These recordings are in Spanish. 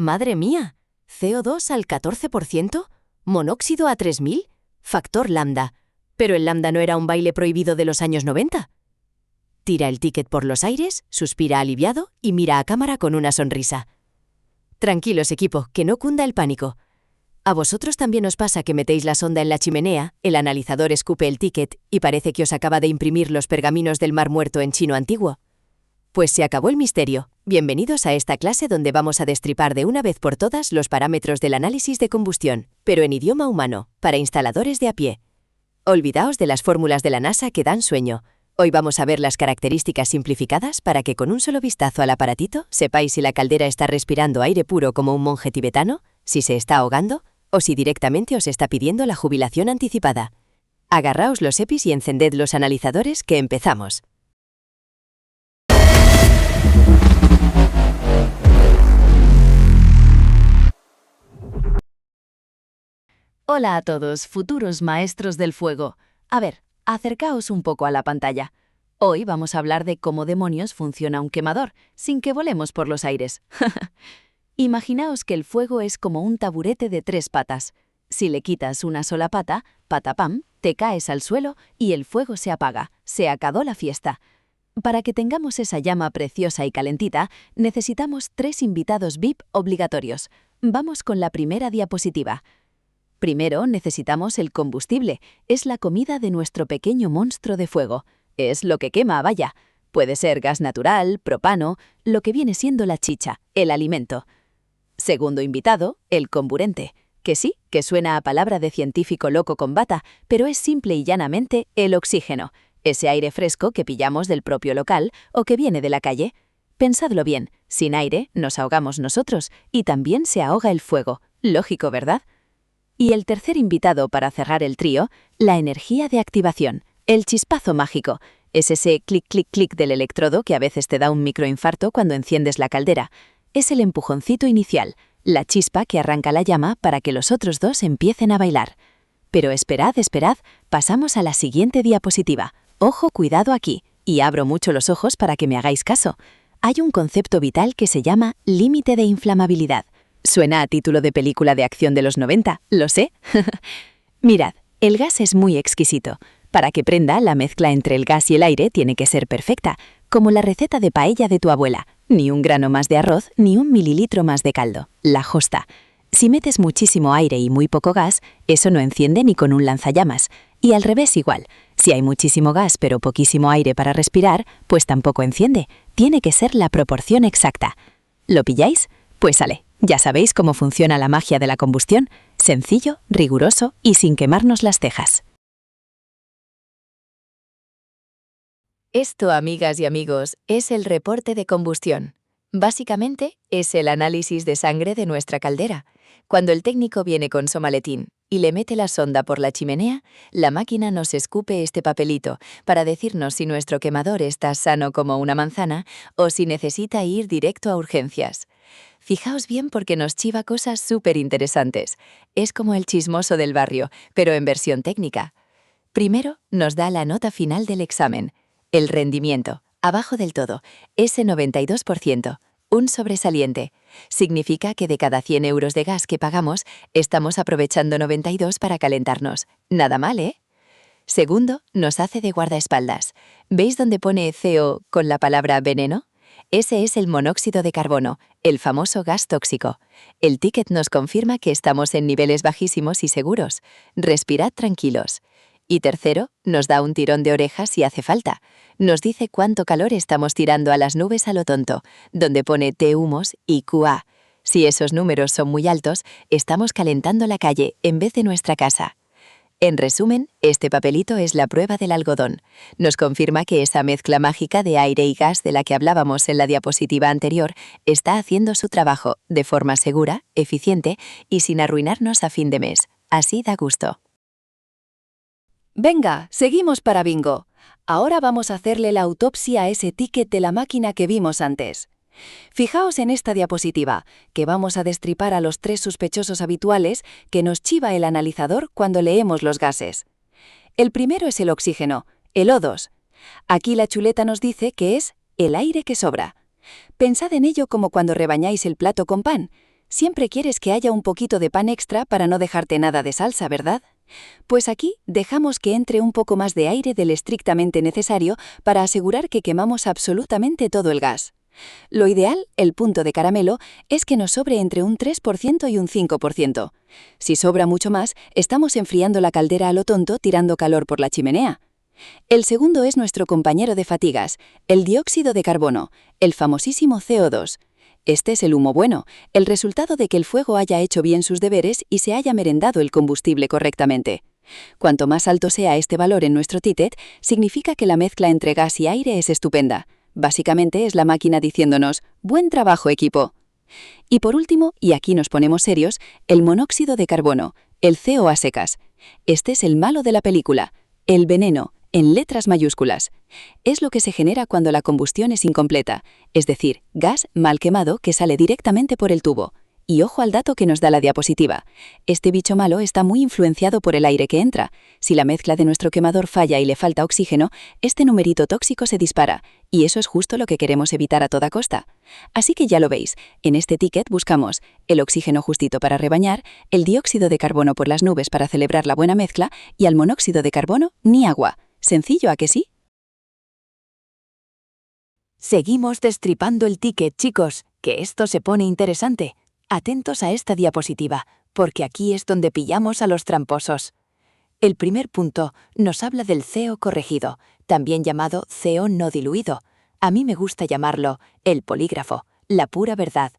¡Madre mía! ¿CO2 al 14%? ¿Monóxido a 3000? Factor lambda. ¿Pero el lambda no era un baile prohibido de los años 90? Tira el ticket por los aires, suspira aliviado y mira a cámara con una sonrisa. Tranquilos, equipo, que no cunda el pánico. ¿A vosotros también os pasa que metéis la sonda en la chimenea, el analizador escupe el ticket y parece que os acaba de imprimir los pergaminos del Mar Muerto en chino antiguo? Pues se acabó el misterio. Bienvenidos a esta clase donde vamos a destripar de una vez por todas los parámetros del análisis de combustión, pero en idioma humano, para instaladores de a pie. Olvidaos de las fórmulas de la NASA que dan sueño. Hoy vamos a ver las características simplificadas para que con un solo vistazo al aparatito sepáis si la caldera está respirando aire puro como un monje tibetano, si se está ahogando o si directamente os está pidiendo la jubilación anticipada. Agarraos los EPIs y encended los analizadores que empezamos. Hola a todos, futuros maestros del fuego. A ver, acercaos un poco a la pantalla. Hoy vamos a hablar de cómo demonios funciona un quemador, sin que volemos por los aires. Imaginaos que el fuego es como un taburete de 3 patas. Si le quitas una sola pata, patapam, te caes al suelo y el fuego se apaga. Se acabó la fiesta. Para que tengamos esa llama preciosa y calentita, necesitamos 3 invitados VIP obligatorios. Vamos con la primera diapositiva. Primero necesitamos el combustible. Es la comida de nuestro pequeño monstruo de fuego. Es lo que quema, vaya. Puede ser gas natural, propano, lo que viene siendo la chicha, el alimento. Segundo invitado, el comburente. Que sí, que suena a palabra de científico loco con bata, pero es simple y llanamente el oxígeno. Ese aire fresco que pillamos del propio local o que viene de la calle. Pensadlo bien, sin aire nos ahogamos nosotros y también se ahoga el fuego. Lógico, ¿verdad? Y el tercer invitado para cerrar el trío, la energía de activación, el chispazo mágico. Es ese clic, clic, clic del electrodo que a veces te da un microinfarto cuando enciendes la caldera. Es el empujoncito inicial, la chispa que arranca la llama para que los otros dos empiecen a bailar. Pero esperad, pasamos a la siguiente diapositiva. Ojo, cuidado aquí, y abro mucho los ojos para que me hagáis caso. Hay un concepto vital que se llama límite de inflamabilidad. Suena a título de película de acción de los 90, lo sé. Mirad, el gas es muy exquisito. Para que prenda, la mezcla entre el gas y el aire tiene que ser perfecta, como la receta de paella de tu abuela. Ni un grano más de arroz, ni un mililitro más de caldo. La josta. Si metes muchísimo aire y muy poco gas, eso no enciende ni con un lanzallamas. Y al revés igual. Si hay muchísimo gas pero poquísimo aire para respirar, pues tampoco enciende. Tiene que ser la proporción exacta. ¿Lo pilláis? Pues sale. Ya sabéis cómo funciona la magia de la combustión. Sencillo, riguroso y sin quemarnos las cejas. Esto, amigas y amigos, es el reporte de combustión. Básicamente, es el análisis de sangre de nuestra caldera. Cuando el técnico viene con su maletín y le mete la sonda por la chimenea, la máquina nos escupe este papelito para decirnos si nuestro quemador está sano como una manzana o si necesita ir directo a urgencias. Fijaos bien porque nos chiva cosas súper interesantes. Es como el chismoso del barrio, pero en versión técnica. Primero, nos da la nota final del examen. El rendimiento, abajo del todo, ese 92%, un sobresaliente. Significa que de cada 100 euros de gas que pagamos, estamos aprovechando 92 para calentarnos. Nada mal, ¿eh? Segundo, nos hace de guardaespaldas. ¿Veis dónde pone CO con la palabra veneno? Ese es el monóxido de carbono, el famoso gas tóxico. El ticket nos confirma que estamos en niveles bajísimos y seguros. Respirad tranquilos. Y tercero, nos da un tirón de orejas si hace falta. Nos dice cuánto calor estamos tirando a las nubes a lo tonto, donde pone T-humos y QA. Si esos números son muy altos, estamos calentando la calle en vez de nuestra casa. En resumen, este papelito es la prueba del algodón. Nos confirma que esa mezcla mágica de aire y gas de la que hablábamos en la diapositiva anterior está haciendo su trabajo de forma segura, eficiente y sin arruinarnos a fin de mes. Así da gusto. Venga, seguimos para bingo. Ahora vamos a hacerle la autopsia a ese ticket de la máquina que vimos antes. Fijaos en esta diapositiva, que vamos a destripar a los 3 sospechosos habituales que nos chiva el analizador cuando leemos los gases. El primero es el oxígeno, el O2. Aquí la chuleta nos dice que es el aire que sobra. Pensad en ello como cuando rebañáis el plato con pan. Siempre quieres que haya un poquito de pan extra para no dejarte nada de salsa, ¿verdad? Pues aquí dejamos que entre un poco más de aire del estrictamente necesario para asegurar que quemamos absolutamente todo el gas. Lo ideal, el punto de caramelo, es que nos sobre entre un 3% y un 5%. Si sobra mucho más, estamos enfriando la caldera a lo tonto tirando calor por la chimenea. El segundo es nuestro compañero de fatigas, el dióxido de carbono, el famosísimo CO2. Este es el humo bueno, el resultado de que el fuego haya hecho bien sus deberes y se haya merendado el combustible correctamente. Cuanto más alto sea este valor en nuestro ticket, significa que la mezcla entre gas y aire es estupenda. Básicamente es la máquina diciéndonos, ¡buen trabajo, equipo! Y por último, y aquí nos ponemos serios, el monóxido de carbono, el CO a secas. Este es el malo de la película, el veneno, en letras mayúsculas. Es lo que se genera cuando la combustión es incompleta, es decir, gas mal quemado que sale directamente por el tubo. Y ojo al dato que nos da la diapositiva. Este bicho malo está muy influenciado por el aire que entra. Si la mezcla de nuestro quemador falla y le falta oxígeno, este numerito tóxico se dispara, y eso es justo lo que queremos evitar a toda costa. Así que ya lo veis, en este ticket buscamos el oxígeno justito para rebañar, el dióxido de carbono por las nubes para celebrar la buena mezcla, y al monóxido de carbono ni agua. ¿Sencillo, a que sí? Seguimos destripando el ticket, chicos, que esto se pone interesante. Atentos a esta diapositiva, porque aquí es donde pillamos a los tramposos. El primer punto nos habla del CO corregido, también llamado CO no diluido. A mí me gusta llamarlo el polígrafo, la pura verdad.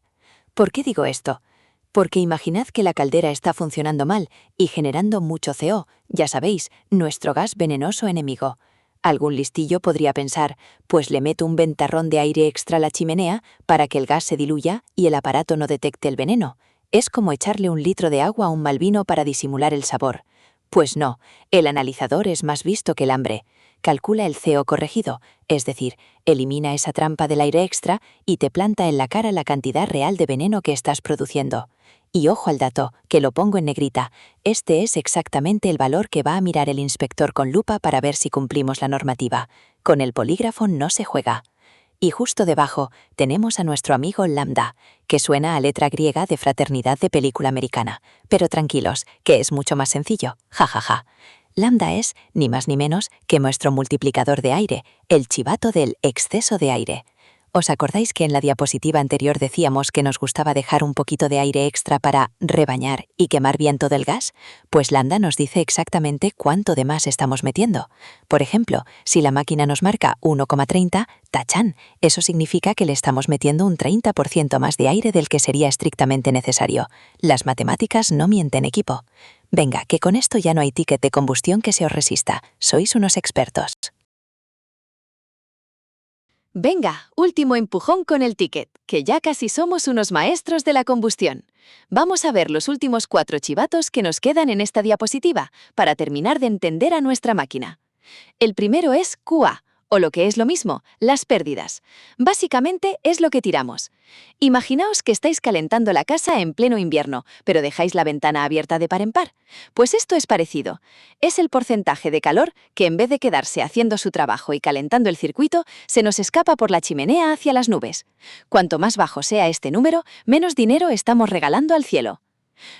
¿Por qué digo esto? Porque imaginad que la caldera está funcionando mal y generando mucho CO, ya sabéis, nuestro gas venenoso enemigo. Algún listillo podría pensar, pues le meto un ventarrón de aire extra a la chimenea para que el gas se diluya y el aparato no detecte el veneno. Es como echarle un litro de agua a un mal vino para disimular el sabor. Pues no, el analizador es más visto que el hambre. Calcula el CO corregido, es decir, elimina esa trampa del aire extra y te planta en la cara la cantidad real de veneno que estás produciendo. Y ojo al dato, que lo pongo en negrita, este es exactamente el valor que va a mirar el inspector con lupa para ver si cumplimos la normativa. Con el polígrafo no se juega. Y justo debajo tenemos a nuestro amigo Lambda, que suena a letra griega de fraternidad de película americana. Pero tranquilos, que es mucho más sencillo. Ja, ja, ja. Lambda es, ni más ni menos, que nuestro multiplicador de aire, el chivato del exceso de aire. ¿Os acordáis que en la diapositiva anterior decíamos que nos gustaba dejar un poquito de aire extra para rebañar y quemar bien todo el gas? Pues Lambda nos dice exactamente cuánto de más estamos metiendo. Por ejemplo, si la máquina nos marca 1,30, ¡tachán! Eso significa que le estamos metiendo un 30% más de aire del que sería estrictamente necesario. Las matemáticas no mienten, equipo. Venga, que con esto ya no hay ticket de combustión que se os resista. Sois unos expertos. Venga, último empujón con el ticket, que ya casi somos unos maestros de la combustión. Vamos a ver los últimos 4 chivatos que nos quedan en esta diapositiva, para terminar de entender a nuestra máquina. El primero es QA, o lo que es lo mismo, las pérdidas. Básicamente es lo que tiramos. Imaginaos que estáis calentando la casa en pleno invierno, pero dejáis la ventana abierta de par en par. Pues esto es parecido. Es el porcentaje de calor que en vez de quedarse haciendo su trabajo y calentando el circuito, se nos escapa por la chimenea hacia las nubes. Cuanto más bajo sea este número, menos dinero estamos regalando al cielo.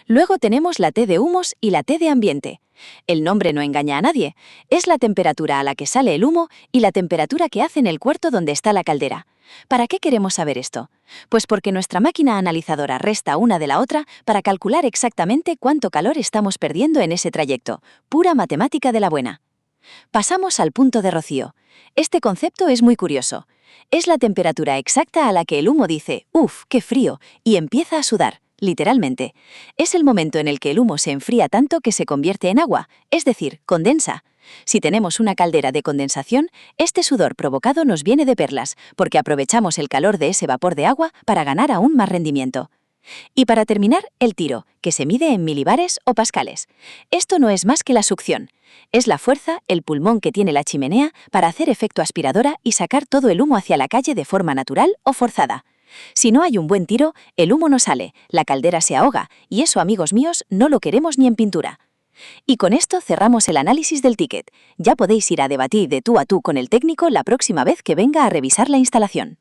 Luego tenemos la T de humos y la T de ambiente. El nombre no engaña a nadie. Es la temperatura a la que sale el humo y la temperatura que hace en el cuarto donde está la caldera. ¿Para qué queremos saber esto? Pues porque nuestra máquina analizadora resta una de la otra para calcular exactamente cuánto calor estamos perdiendo en ese trayecto. Pura matemática de la buena. Pasamos al punto de rocío. Este concepto es muy curioso. Es la temperatura exacta a la que el humo dice «Uf, qué frío» y empieza a sudar. Literalmente. Es el momento en el que el humo se enfría tanto que se convierte en agua, es decir, condensa. Si tenemos una caldera de condensación, este sudor provocado nos viene de perlas, porque aprovechamos el calor de ese vapor de agua para ganar aún más rendimiento. Y para terminar, el tiro, que se mide en milibares o pascales. Esto no es más que la succión. Es la fuerza, el pulmón que tiene la chimenea para hacer efecto aspiradora y sacar todo el humo hacia la calle de forma natural o forzada. Si no hay un buen tiro, el humo no sale, la caldera se ahoga, y eso, amigos míos, no lo queremos ni en pintura. Y con esto cerramos el análisis del ticket. Ya podéis ir a debatir de tú a tú con el técnico la próxima vez que venga a revisar la instalación.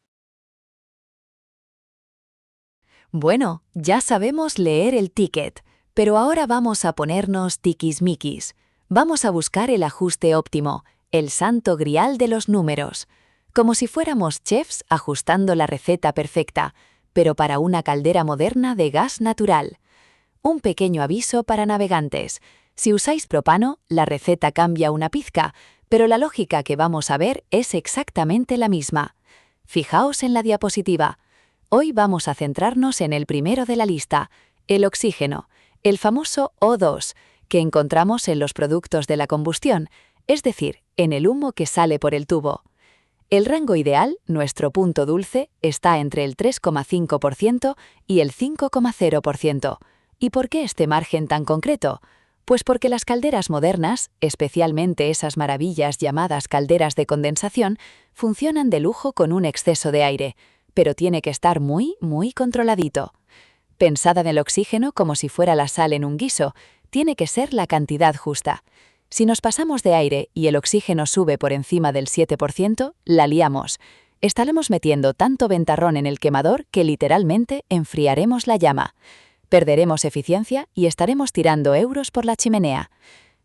Bueno, ya sabemos leer el ticket, pero ahora vamos a ponernos tiquismiquis. Vamos a buscar el ajuste óptimo, el santo grial de los números. Como si fuéramos chefs ajustando la receta perfecta, pero para una caldera moderna de gas natural. Un pequeño aviso para navegantes. Si usáis propano, la receta cambia una pizca, pero la lógica que vamos a ver es exactamente la misma. Fijaos en la diapositiva. Hoy vamos a centrarnos en el primero de la lista, el oxígeno, el famoso O2, que encontramos en los productos de la combustión, es decir, en el humo que sale por el tubo. El rango ideal, nuestro punto dulce, está entre el 3,5% y el 5,0%. ¿Y por qué este margen tan concreto? Pues porque las calderas modernas, especialmente esas maravillas llamadas calderas de condensación, funcionan de lujo con un exceso de aire, pero tiene que estar muy, muy controladito. Pensad en el oxígeno como si fuera la sal en un guiso, tiene que ser la cantidad justa. Si nos pasamos de aire y el oxígeno sube por encima del 7%, la liamos. Estaremos metiendo tanto ventarrón en el quemador que literalmente enfriaremos la llama. Perderemos eficiencia y estaremos tirando euros por la chimenea.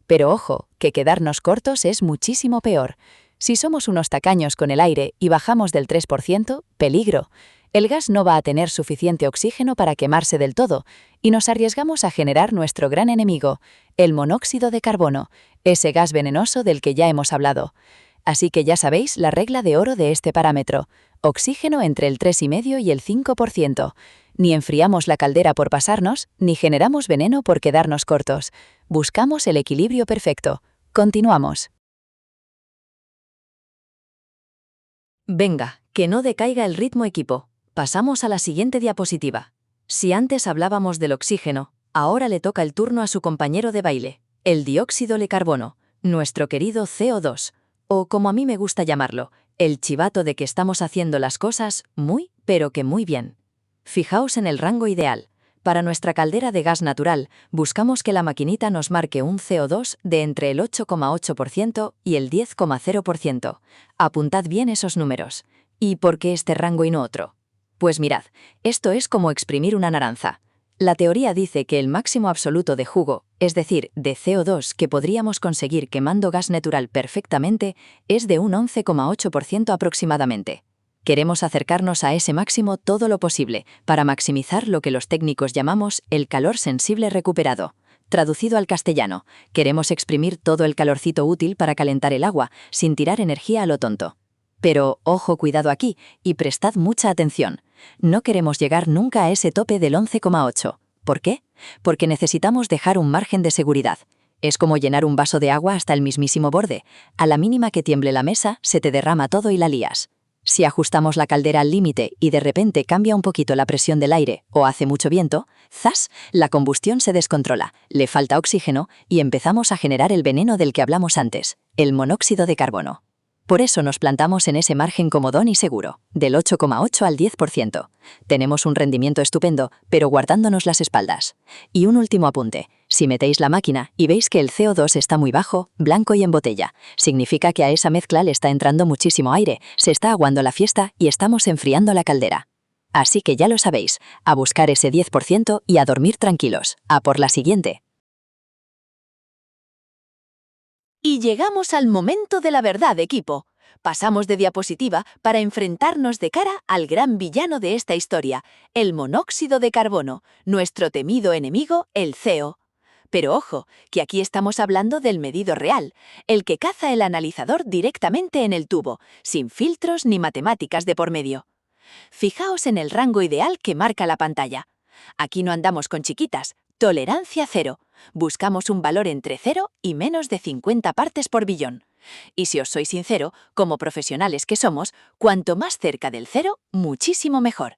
Pero ojo, que quedarnos cortos es muchísimo peor. Si somos unos tacaños con el aire y bajamos del 3%, peligro. El gas no va a tener suficiente oxígeno para quemarse del todo, y nos arriesgamos a generar nuestro gran enemigo, el monóxido de carbono, ese gas venenoso del que ya hemos hablado. Así que ya sabéis la regla de oro de este parámetro: oxígeno entre el 3,5 y el 5%. Ni enfriamos la caldera por pasarnos, ni generamos veneno por quedarnos cortos. Buscamos el equilibrio perfecto. Continuamos. Venga, que no decaiga el ritmo, equipo. Pasamos a la siguiente diapositiva. Si antes hablábamos del oxígeno, ahora le toca el turno a su compañero de baile, el dióxido de carbono, nuestro querido CO2, o como a mí me gusta llamarlo, el chivato de que estamos haciendo las cosas muy, pero que muy bien. Fijaos en el rango ideal. Para nuestra caldera de gas natural, buscamos que la maquinita nos marque un CO2 de entre el 8,8% y el 10,0%. Apuntad bien esos números. ¿Y por qué este rango y no otro? Pues mirad, esto es como exprimir una naranja. La teoría dice que el máximo absoluto de jugo, es decir, de CO2 que podríamos conseguir quemando gas natural perfectamente, es de un 11,8% aproximadamente. Queremos acercarnos a ese máximo todo lo posible, para maximizar lo que los técnicos llamamos el calor sensible recuperado. Traducido al castellano, queremos exprimir todo el calorcito útil para calentar el agua, sin tirar energía a lo tonto. Pero, ojo, cuidado aquí, y prestad mucha atención. No queremos llegar nunca a ese tope del 11,8. ¿Por qué? Porque necesitamos dejar un margen de seguridad. Es como llenar un vaso de agua hasta el mismísimo borde. A la mínima que tiemble la mesa, se te derrama todo y la lías. Si ajustamos la caldera al límite y de repente cambia un poquito la presión del aire o hace mucho viento, ¡zas!, la combustión se descontrola, le falta oxígeno y empezamos a generar el veneno del que hablamos antes, el monóxido de carbono. Por eso nos plantamos en ese margen comodón y seguro, del 8,8 al 10%. Tenemos un rendimiento estupendo, pero guardándonos las espaldas. Y un último apunte. Si metéis la máquina y veis que el CO2 está muy bajo, blanco y en botella, significa que a esa mezcla le está entrando muchísimo aire, se está aguando la fiesta y estamos enfriando la caldera. Así que ya lo sabéis, a buscar ese 10% y a dormir tranquilos. A por la siguiente. Y llegamos al momento de la verdad, equipo. Pasamos de diapositiva para enfrentarnos de cara al gran villano de esta historia, el monóxido de carbono, nuestro temido enemigo, el CO. Pero ojo, que aquí estamos hablando del medido real, el que caza el analizador directamente en el tubo, sin filtros ni matemáticas de por medio. Fijaos en el rango ideal que marca la pantalla. Aquí no andamos con chiquitas, tolerancia cero. Buscamos un valor entre 0 y menos de 50 partes por billón. Y si os soy sincero, como profesionales que somos, cuanto más cerca del 0, muchísimo mejor.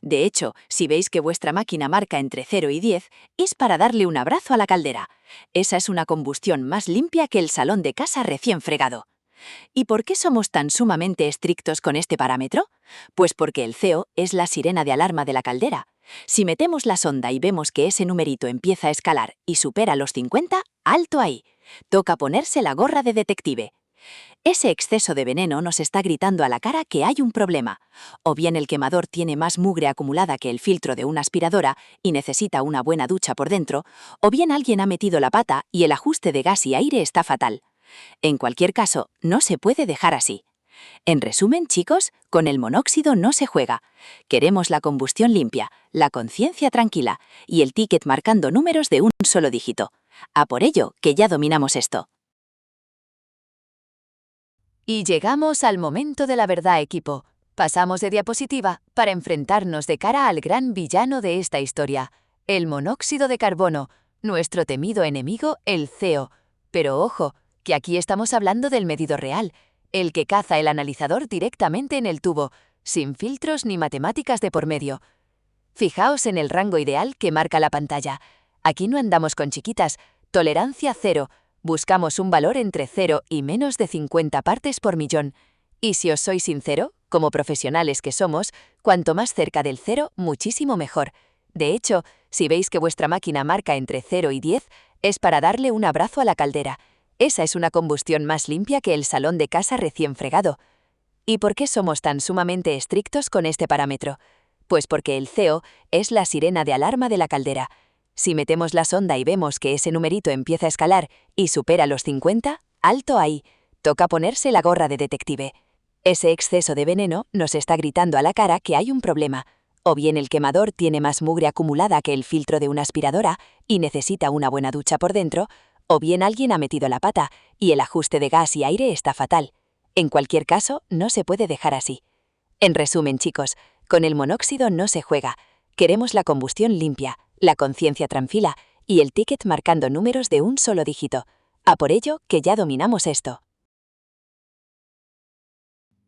De hecho, si veis que vuestra máquina marca entre 0 y 10, es para darle un abrazo a la caldera. Esa es una combustión más limpia que el salón de casa recién fregado. ¿Y por qué somos tan sumamente estrictos con este parámetro? Pues porque el CO es la sirena de alarma de la caldera. Si metemos la sonda y vemos que ese numerito empieza a escalar y supera los 50, ¡alto ahí! Toca ponerse la gorra de detective. Ese exceso de veneno nos está gritando a la cara que hay un problema. O bien el quemador tiene más mugre acumulada que el filtro de una aspiradora y necesita una buena ducha por dentro, o bien alguien ha metido la pata y el ajuste de gas y aire está fatal. En cualquier caso, no se puede dejar así. En resumen, chicos, con el monóxido no se juega. Queremos la combustión limpia, la conciencia tranquila y el ticket marcando números de un solo dígito. A por ello, que ya dominamos esto. Y llegamos al momento de la verdad, equipo. Pasamos de diapositiva para enfrentarnos de cara al gran villano de esta historia, el monóxido de carbono, nuestro temido enemigo, el CO. Pero ojo, que aquí estamos hablando del medidor real, el que caza el analizador directamente en el tubo, sin filtros ni matemáticas de por medio. Fijaos en el rango ideal que marca la pantalla. Aquí no andamos con chiquitas, tolerancia 0. Buscamos un valor entre 0 y menos de 50 partes por millón. Y si os soy sincero, como profesionales que somos, cuanto más cerca del 0, muchísimo mejor. De hecho, si veis que vuestra máquina marca entre 0 y 10, es para darle un abrazo a la caldera. Esa es una combustión más limpia que el salón de casa recién fregado. ¿Y por qué somos tan sumamente estrictos con este parámetro? Pues porque el CO es la sirena de alarma de la caldera. Si metemos la sonda y vemos que ese numerito empieza a escalar y supera los 50, alto ahí, toca ponerse la gorra de detective. Ese exceso de veneno nos está gritando a la cara que hay un problema. O bien el quemador tiene más mugre acumulada que el filtro de una aspiradora y necesita una buena ducha por dentro, o bien alguien ha metido la pata y el ajuste de gas y aire está fatal. En cualquier caso, no se puede dejar así. En resumen, chicos, con el monóxido no se juega. Queremos la combustión limpia, la conciencia tranquila y el ticket marcando números de un solo dígito. A por ello, que ya dominamos esto.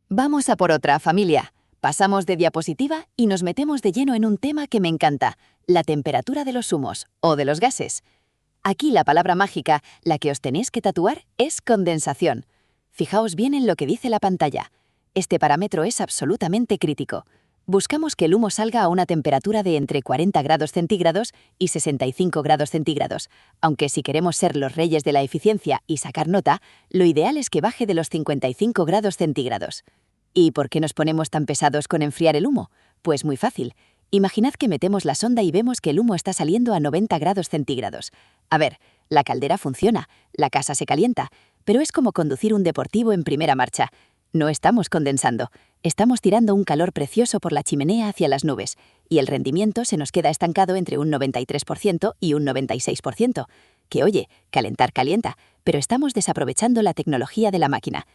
Vamos a por otra, familia. Pasamos de diapositiva y nos metemos de lleno en un tema que me encanta, la temperatura de los humos o de los gases. Aquí la palabra mágica, la que os tenéis que tatuar, es condensación. Fijaos bien en lo que dice la pantalla. Este parámetro es absolutamente crítico. Buscamos que el humo salga a una temperatura de entre 40 grados centígrados y 65 grados centígrados, aunque si queremos ser los reyes de la eficiencia y sacar nota, lo ideal es que baje de los 55 grados centígrados. ¿Y por qué nos ponemos tan pesados con enfriar el humo? Pues muy fácil. Imaginad que metemos la sonda y vemos que el humo está saliendo a 90 grados centígrados. A ver, la caldera funciona, la casa se calienta, pero es como conducir un deportivo en primera marcha. No estamos condensando, estamos tirando un calor precioso por la chimenea hacia las nubes, y el rendimiento se nos queda estancado entre un 93% y un 96%. Que oye, calentar calienta, pero estamos desaprovechando la tecnología de la máquina.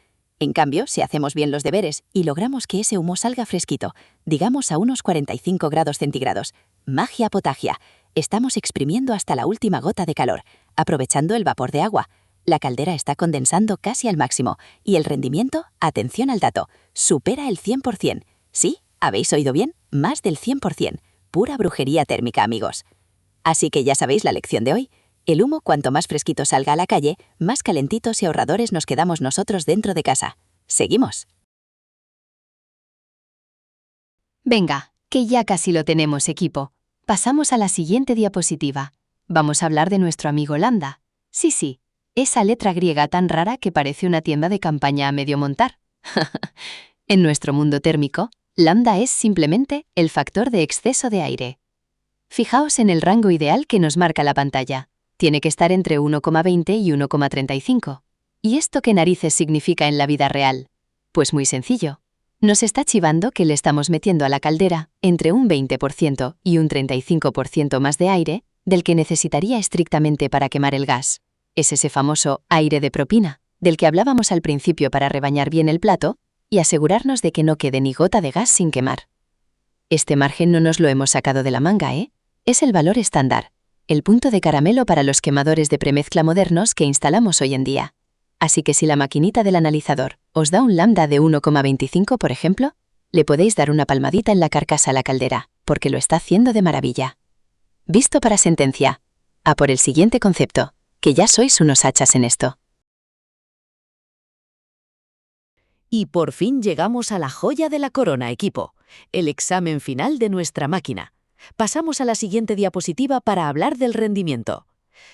En cambio, si hacemos bien los deberes y logramos que ese humo salga fresquito, digamos a unos 45 grados centígrados, magia potagia, estamos exprimiendo hasta la última gota de calor, aprovechando el vapor de agua. La caldera está condensando casi al máximo y el rendimiento, atención al dato, supera el 100%. ¿Sí? ¿Habéis oído bien? Más del 100%. Pura brujería térmica, amigos. Así que ya sabéis la lección de hoy. El humo, cuanto más fresquito salga a la calle, más calentitos y ahorradores nos quedamos nosotros dentro de casa. Seguimos. Venga, que ya casi lo tenemos, equipo. Pasamos a la siguiente diapositiva. Vamos a hablar de nuestro amigo Lambda. Sí, esa letra griega tan rara que parece una tienda de campaña a medio montar. En nuestro mundo térmico, Lambda es simplemente el factor de exceso de aire. Fijaos en el rango ideal que nos marca la pantalla. Tiene que estar entre 1,20 y 1,35. ¿Y esto qué narices significa en la vida real? Pues muy sencillo. Nos está chivando que le estamos metiendo a la caldera entre un 20% y un 35% más de aire del que necesitaría estrictamente para quemar el gas. Es ese famoso aire de propina, del que hablábamos al principio para rebañar bien el plato y asegurarnos de que no quede ni gota de gas sin quemar. Este margen no nos lo hemos sacado de la manga, ¿eh? Es el valor estándar, el punto de caramelo para los quemadores de premezcla modernos que instalamos hoy en día. Así que si la maquinita del analizador os da un lambda de 1,25, por ejemplo, le podéis dar una palmadita en la carcasa a la caldera, porque lo está haciendo de maravilla. Visto para sentencia. A por el siguiente concepto, que ya sois unos hachas en esto. Y por fin llegamos a la joya de la corona, equipo, el examen final de nuestra máquina. Pasamos a la siguiente diapositiva para hablar del rendimiento.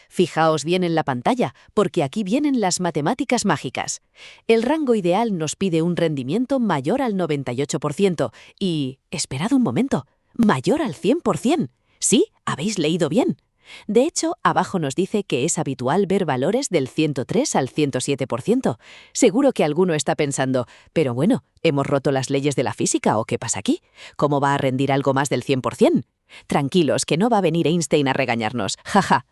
Fijaos bien en la pantalla, porque aquí vienen las matemáticas mágicas. El rango ideal nos pide un rendimiento mayor al 98% y, esperad un momento, mayor al 100%. Sí, habéis leído bien. De hecho, abajo nos dice que es habitual ver valores del 103 al 107%. Seguro que alguno está pensando, pero bueno, ¿hemos roto las leyes de la física o qué pasa aquí? ¿Cómo va a rendir algo más del 100%? Tranquilos, que no va a venir Einstein a regañarnos, jaja.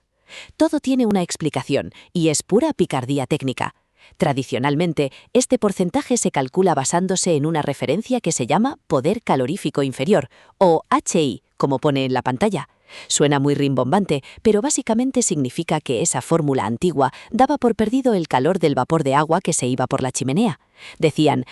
Todo tiene una explicación, y es pura picardía técnica. Tradicionalmente, este porcentaje se calcula basándose en una referencia que se llama poder calorífico inferior, o HI, como pone en la pantalla. Suena muy rimbombante, pero básicamente significa que esa fórmula antigua daba por perdido el calor del vapor de agua que se iba por la chimenea. Decían,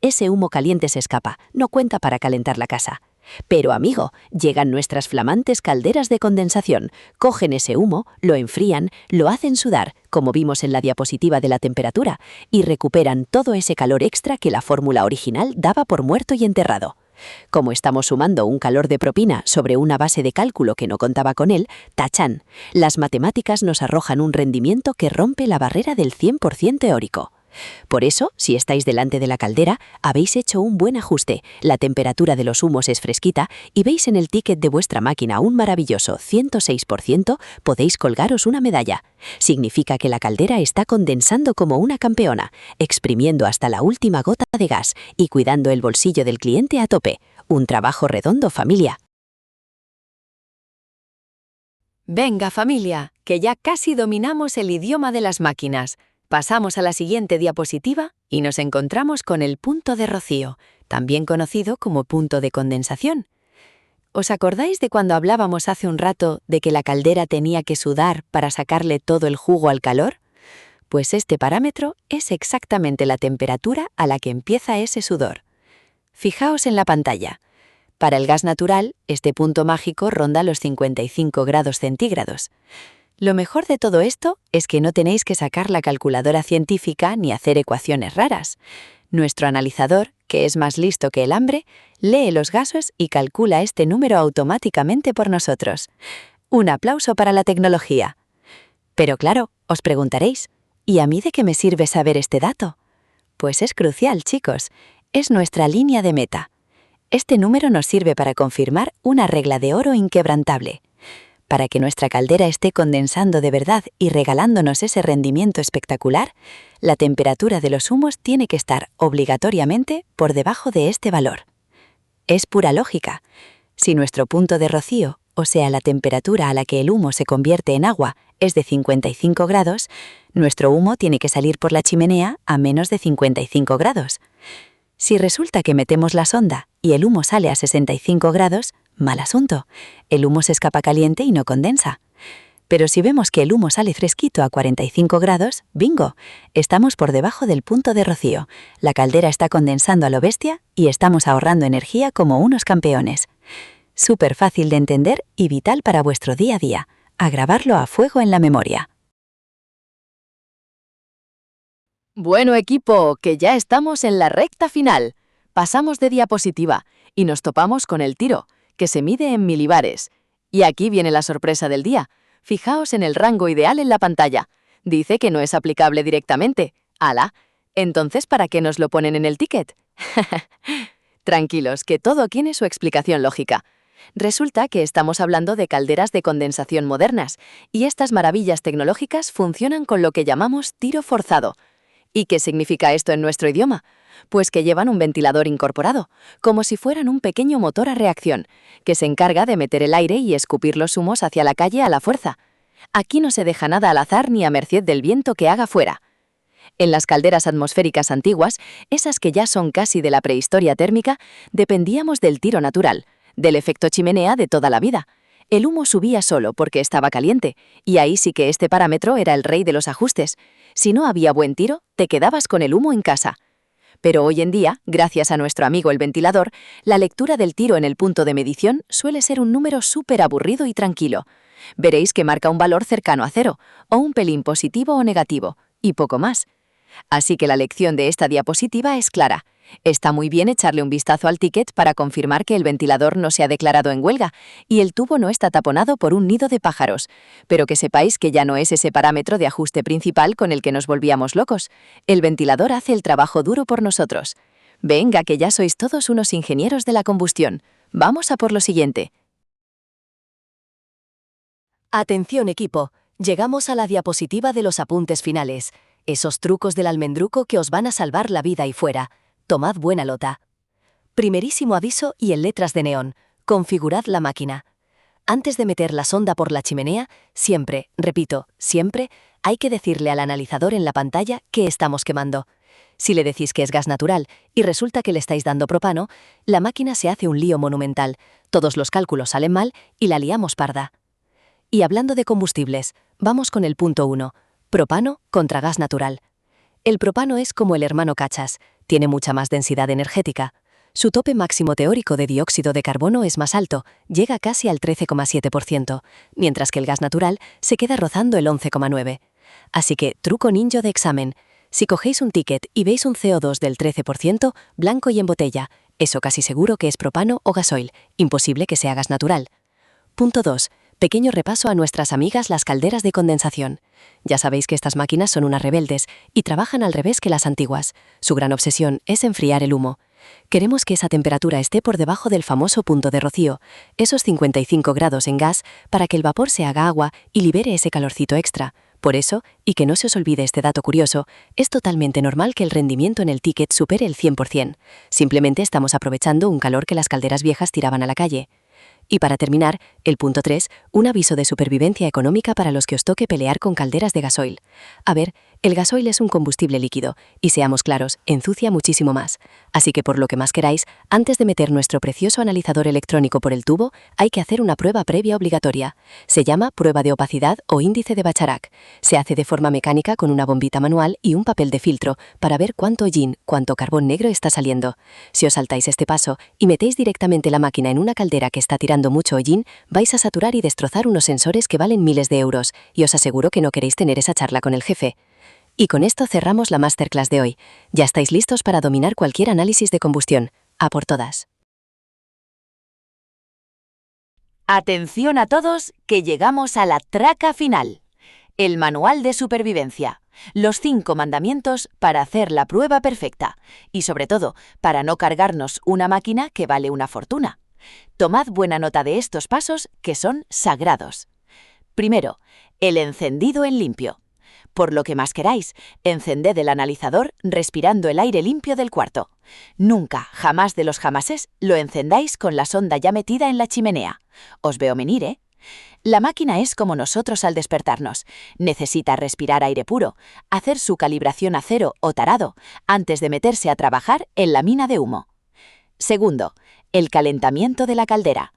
ese humo caliente se escapa, no cuenta para calentar la casa. Pero, amigo, llegan nuestras flamantes calderas de condensación, cogen ese humo, lo enfrían, lo hacen sudar, como vimos en la diapositiva de la temperatura, y recuperan todo ese calor extra que la fórmula original daba por muerto y enterrado. Como estamos sumando un calor de propina sobre una base de cálculo que no contaba con él, tachán, las matemáticas nos arrojan un rendimiento que rompe la barrera del 100% teórico. Por eso, si estáis delante de la caldera, habéis hecho un buen ajuste, la temperatura de los humos es fresquita y veis en el ticket de vuestra máquina un maravilloso 106%, podéis colgaros una medalla. Significa que la caldera está condensando como una campeona, exprimiendo hasta la última gota de gas y cuidando el bolsillo del cliente a tope. Un trabajo redondo, familia. Venga, familia, que ya casi dominamos el idioma de las máquinas. Pasamos a la siguiente diapositiva y nos encontramos con el punto de rocío, también conocido como punto de condensación. ¿Os acordáis de cuando hablábamos hace un rato de que la caldera tenía que sudar para sacarle todo el jugo al calor? Pues este parámetro es exactamente la temperatura a la que empieza ese sudor. Fijaos en la pantalla. Para el gas natural, este punto mágico ronda los 55 grados centígrados. Lo mejor de todo esto es que no tenéis que sacar la calculadora científica ni hacer ecuaciones raras. Nuestro analizador, que es más listo que el hambre, lee los gases y calcula este número automáticamente por nosotros. Un aplauso para la tecnología. Pero claro, os preguntaréis, ¿y a mí de qué me sirve saber este dato? Pues es crucial, chicos. Es nuestra línea de meta. Este número nos sirve para confirmar una regla de oro inquebrantable. Para que nuestra caldera esté condensando de verdad y regalándonos ese rendimiento espectacular, la temperatura de los humos tiene que estar obligatoriamente por debajo de este valor. Es pura lógica. Si nuestro punto de rocío, o sea, la temperatura a la que el humo se convierte en agua, es de 55 grados, nuestro humo tiene que salir por la chimenea a menos de 55 grados. Si resulta que metemos la sonda y el humo sale a 65 grados, mal asunto. El humo se escapa caliente y no condensa. Pero si vemos que el humo sale fresquito a 45 grados, ¡bingo! Estamos por debajo del punto de rocío. La caldera está condensando a lo bestia y estamos ahorrando energía como unos campeones. Súper fácil de entender y vital para vuestro día a día. A grabarlo a fuego en la memoria. Bueno, equipo, que ya estamos en la recta final. Pasamos de diapositiva y nos topamos con el tiro, que se mide en milibares. Y aquí viene la sorpresa del día. Fijaos en el rango ideal en la pantalla. Dice que no es aplicable directamente. ¡Hala! Entonces, ¿para qué nos lo ponen en el ticket? Tranquilos, que todo tiene su explicación lógica. Resulta que estamos hablando de calderas de condensación modernas, y estas maravillas tecnológicas funcionan con lo que llamamos tiro forzado. ¿Y qué significa esto en nuestro idioma? Pues que llevan un ventilador incorporado, como si fueran un pequeño motor a reacción, que se encarga de meter el aire y escupir los humos hacia la calle a la fuerza. Aquí no se deja nada al azar ni a merced del viento que haga fuera. En las calderas atmosféricas antiguas, esas que ya son casi de la prehistoria térmica, dependíamos del tiro natural, del efecto chimenea de toda la vida. El humo subía solo porque estaba caliente, y ahí sí que este parámetro era el rey de los ajustes. Si no había buen tiro, te quedabas con el humo en casa. Pero hoy en día, gracias a nuestro amigo el ventilador, la lectura del tiro en el punto de medición suele ser un número súper aburrido y tranquilo. Veréis que marca un valor cercano a 0, o un pelín positivo o negativo, y poco más. Así que la lección de esta diapositiva es clara. Está muy bien echarle un vistazo al ticket para confirmar que el ventilador no se ha declarado en huelga y el tubo no está taponado por un nido de pájaros. Pero que sepáis que ya no es ese parámetro de ajuste principal con el que nos volvíamos locos. El ventilador hace el trabajo duro por nosotros. Venga, que ya sois todos unos ingenieros de la combustión. Vamos a por lo siguiente. Atención equipo, llegamos a la diapositiva de los apuntes finales. Esos trucos del almendruco que os van a salvar la vida y fuera. Tomad buena nota. Primerísimo aviso y en letras de neón. Configurad la máquina. Antes de meter la sonda por la chimenea, siempre, repito, siempre, hay que decirle al analizador en la pantalla qué estamos quemando. Si le decís que es gas natural y resulta que le estáis dando propano, la máquina se hace un lío monumental, todos los cálculos salen mal y la liamos parda. Y hablando de combustibles, vamos con el punto 1, propano contra gas natural. El propano es como el hermano cachas, tiene mucha más densidad energética. Su tope máximo teórico de dióxido de carbono es más alto, llega casi al 13,7%, mientras que el gas natural se queda rozando el 11,9%. Así que, truco ninja de examen. Si cogéis un ticket y veis un CO2 del 13%, blanco y en botella, eso casi seguro que es propano o gasoil, imposible que sea gas natural. Punto 2. Pequeño repaso a nuestras amigas las calderas de condensación. Ya sabéis que estas máquinas son unas rebeldes y trabajan al revés que las antiguas. Su gran obsesión es enfriar el humo. Queremos que esa temperatura esté por debajo del famoso punto de rocío, esos 55 grados en gas, para que el vapor se haga agua y libere ese calorcito extra. Por eso, y que no se os olvide este dato curioso, es totalmente normal que el rendimiento en el ticket supere el 100%. Simplemente estamos aprovechando un calor que las calderas viejas tiraban a la calle. Y para terminar, el punto 3, un aviso de supervivencia económica para los que os toque pelear con calderas de gasoil. A ver, el gasoil es un combustible líquido, y seamos claros, ensucia muchísimo más. Así que por lo que más queráis, antes de meter nuestro precioso analizador electrónico por el tubo, hay que hacer una prueba previa obligatoria. Se llama prueba de opacidad o índice de Bacharach. Se hace de forma mecánica con una bombita manual y un papel de filtro para ver cuánto hollín, cuánto carbón negro está saliendo. Si os saltáis este paso y metéis directamente la máquina en una caldera que está tirando mucho hollín, vais a saturar y destrozar unos sensores que valen miles de euros, y os aseguro que no queréis tener esa charla con el jefe. Y con esto cerramos la masterclass de hoy. Ya estáis listos para dominar cualquier análisis de combustión. ¡A por todas! Atención a todos, que llegamos a la traca final. El manual de supervivencia. Los 5 mandamientos para hacer la prueba perfecta. Y sobre todo, para no cargarnos una máquina que vale una fortuna. Tomad buena nota de estos pasos que son sagrados. Primero, el encendido en limpio. Por lo que más queráis, encended el analizador respirando el aire limpio del cuarto. Nunca, jamás de los jamases, lo encendáis con la sonda ya metida en la chimenea. Os veo venir, ¿eh? La máquina es como nosotros al despertarnos. Necesita respirar aire puro, hacer su calibración a cero o tarado, antes de meterse a trabajar en la mina de humo. Segundo, el calentamiento de la caldera.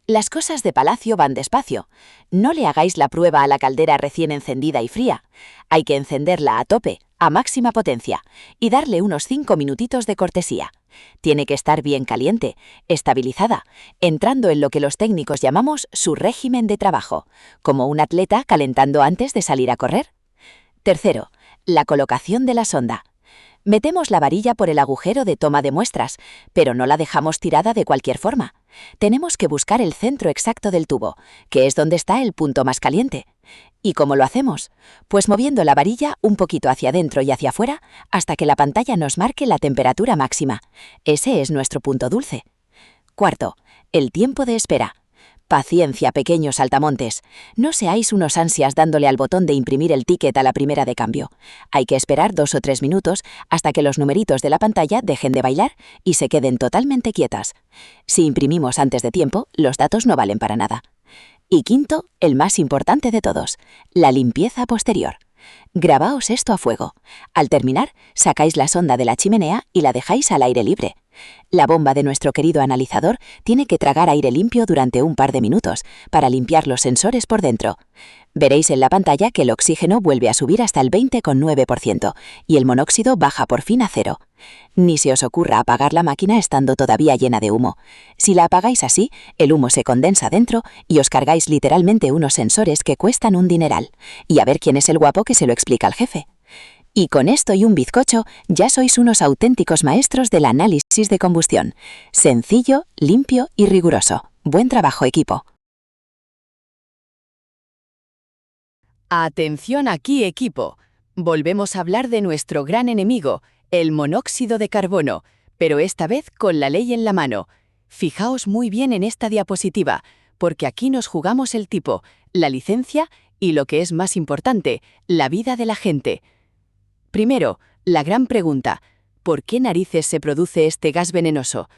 Las cosas de palacio van despacio. No le hagáis la prueba a la caldera recién encendida y fría. Hay que encenderla a tope, a máxima potencia, y darle unos 5 minutitos de cortesía. Tiene que estar bien caliente, estabilizada, entrando en lo que los técnicos llamamos su régimen de trabajo, como un atleta calentando antes de salir a correr. Tercero, la colocación de la sonda. Metemos la varilla por el agujero de toma de muestras, pero no la dejamos tirada de cualquier forma. Tenemos que buscar el centro exacto del tubo, que es donde está el punto más caliente. ¿Y cómo lo hacemos? Pues moviendo la varilla un poquito hacia adentro y hacia afuera hasta que la pantalla nos marque la temperatura máxima. Ese es nuestro punto dulce. Cuarto, el tiempo de espera. Paciencia, pequeños saltamontes. No seáis unos ansias dándole al botón de imprimir el ticket a la primera de cambio. Hay que esperar 2 o 3 minutos hasta que los numeritos de la pantalla dejen de bailar y se queden totalmente quietas. Si imprimimos antes de tiempo, los datos no valen para nada. Y quinto, el más importante de todos, la limpieza posterior. Grabaos esto a fuego. Al terminar, sacáis la sonda de la chimenea y la dejáis al aire libre. La bomba de nuestro querido analizador tiene que tragar aire limpio durante un par de minutos para limpiar los sensores por dentro. Veréis en la pantalla que el oxígeno vuelve a subir hasta el 20,9% y el monóxido baja por fin a 0. Ni se os ocurra apagar la máquina estando todavía llena de humo. Si la apagáis así, el humo se condensa dentro y os cargáis literalmente unos sensores que cuestan un dineral. Y a ver quién es el guapo que se lo explica al jefe. Y con esto y un bizcocho, ya sois unos auténticos maestros del análisis de combustión. Sencillo, limpio y riguroso. Buen trabajo, equipo. Atención aquí, equipo. Volvemos a hablar de nuestro gran enemigo, el monóxido de carbono, pero esta vez con la ley en la mano. Fijaos muy bien en esta diapositiva, porque aquí nos jugamos el tipo, la licencia y, lo que es más importante, la vida de la gente. Primero, la gran pregunta: ¿por qué narices se produce este gas venenoso?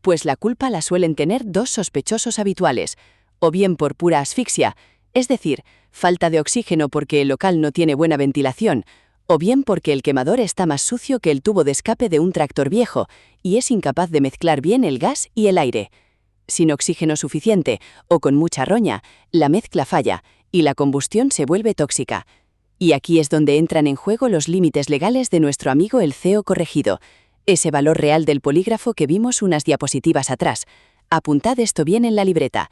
Pues la culpa la suelen tener dos sospechosos habituales, o bien por pura asfixia, es decir, falta de oxígeno porque el local no tiene buena ventilación, o bien porque el quemador está más sucio que el tubo de escape de un tractor viejo y es incapaz de mezclar bien el gas y el aire. Sin oxígeno suficiente o con mucha roña, la mezcla falla y la combustión se vuelve tóxica. Y aquí es donde entran en juego los límites legales de nuestro amigo el CO corregido, ese valor real del polígrafo que vimos unas diapositivas atrás. Apuntad esto bien en la libreta.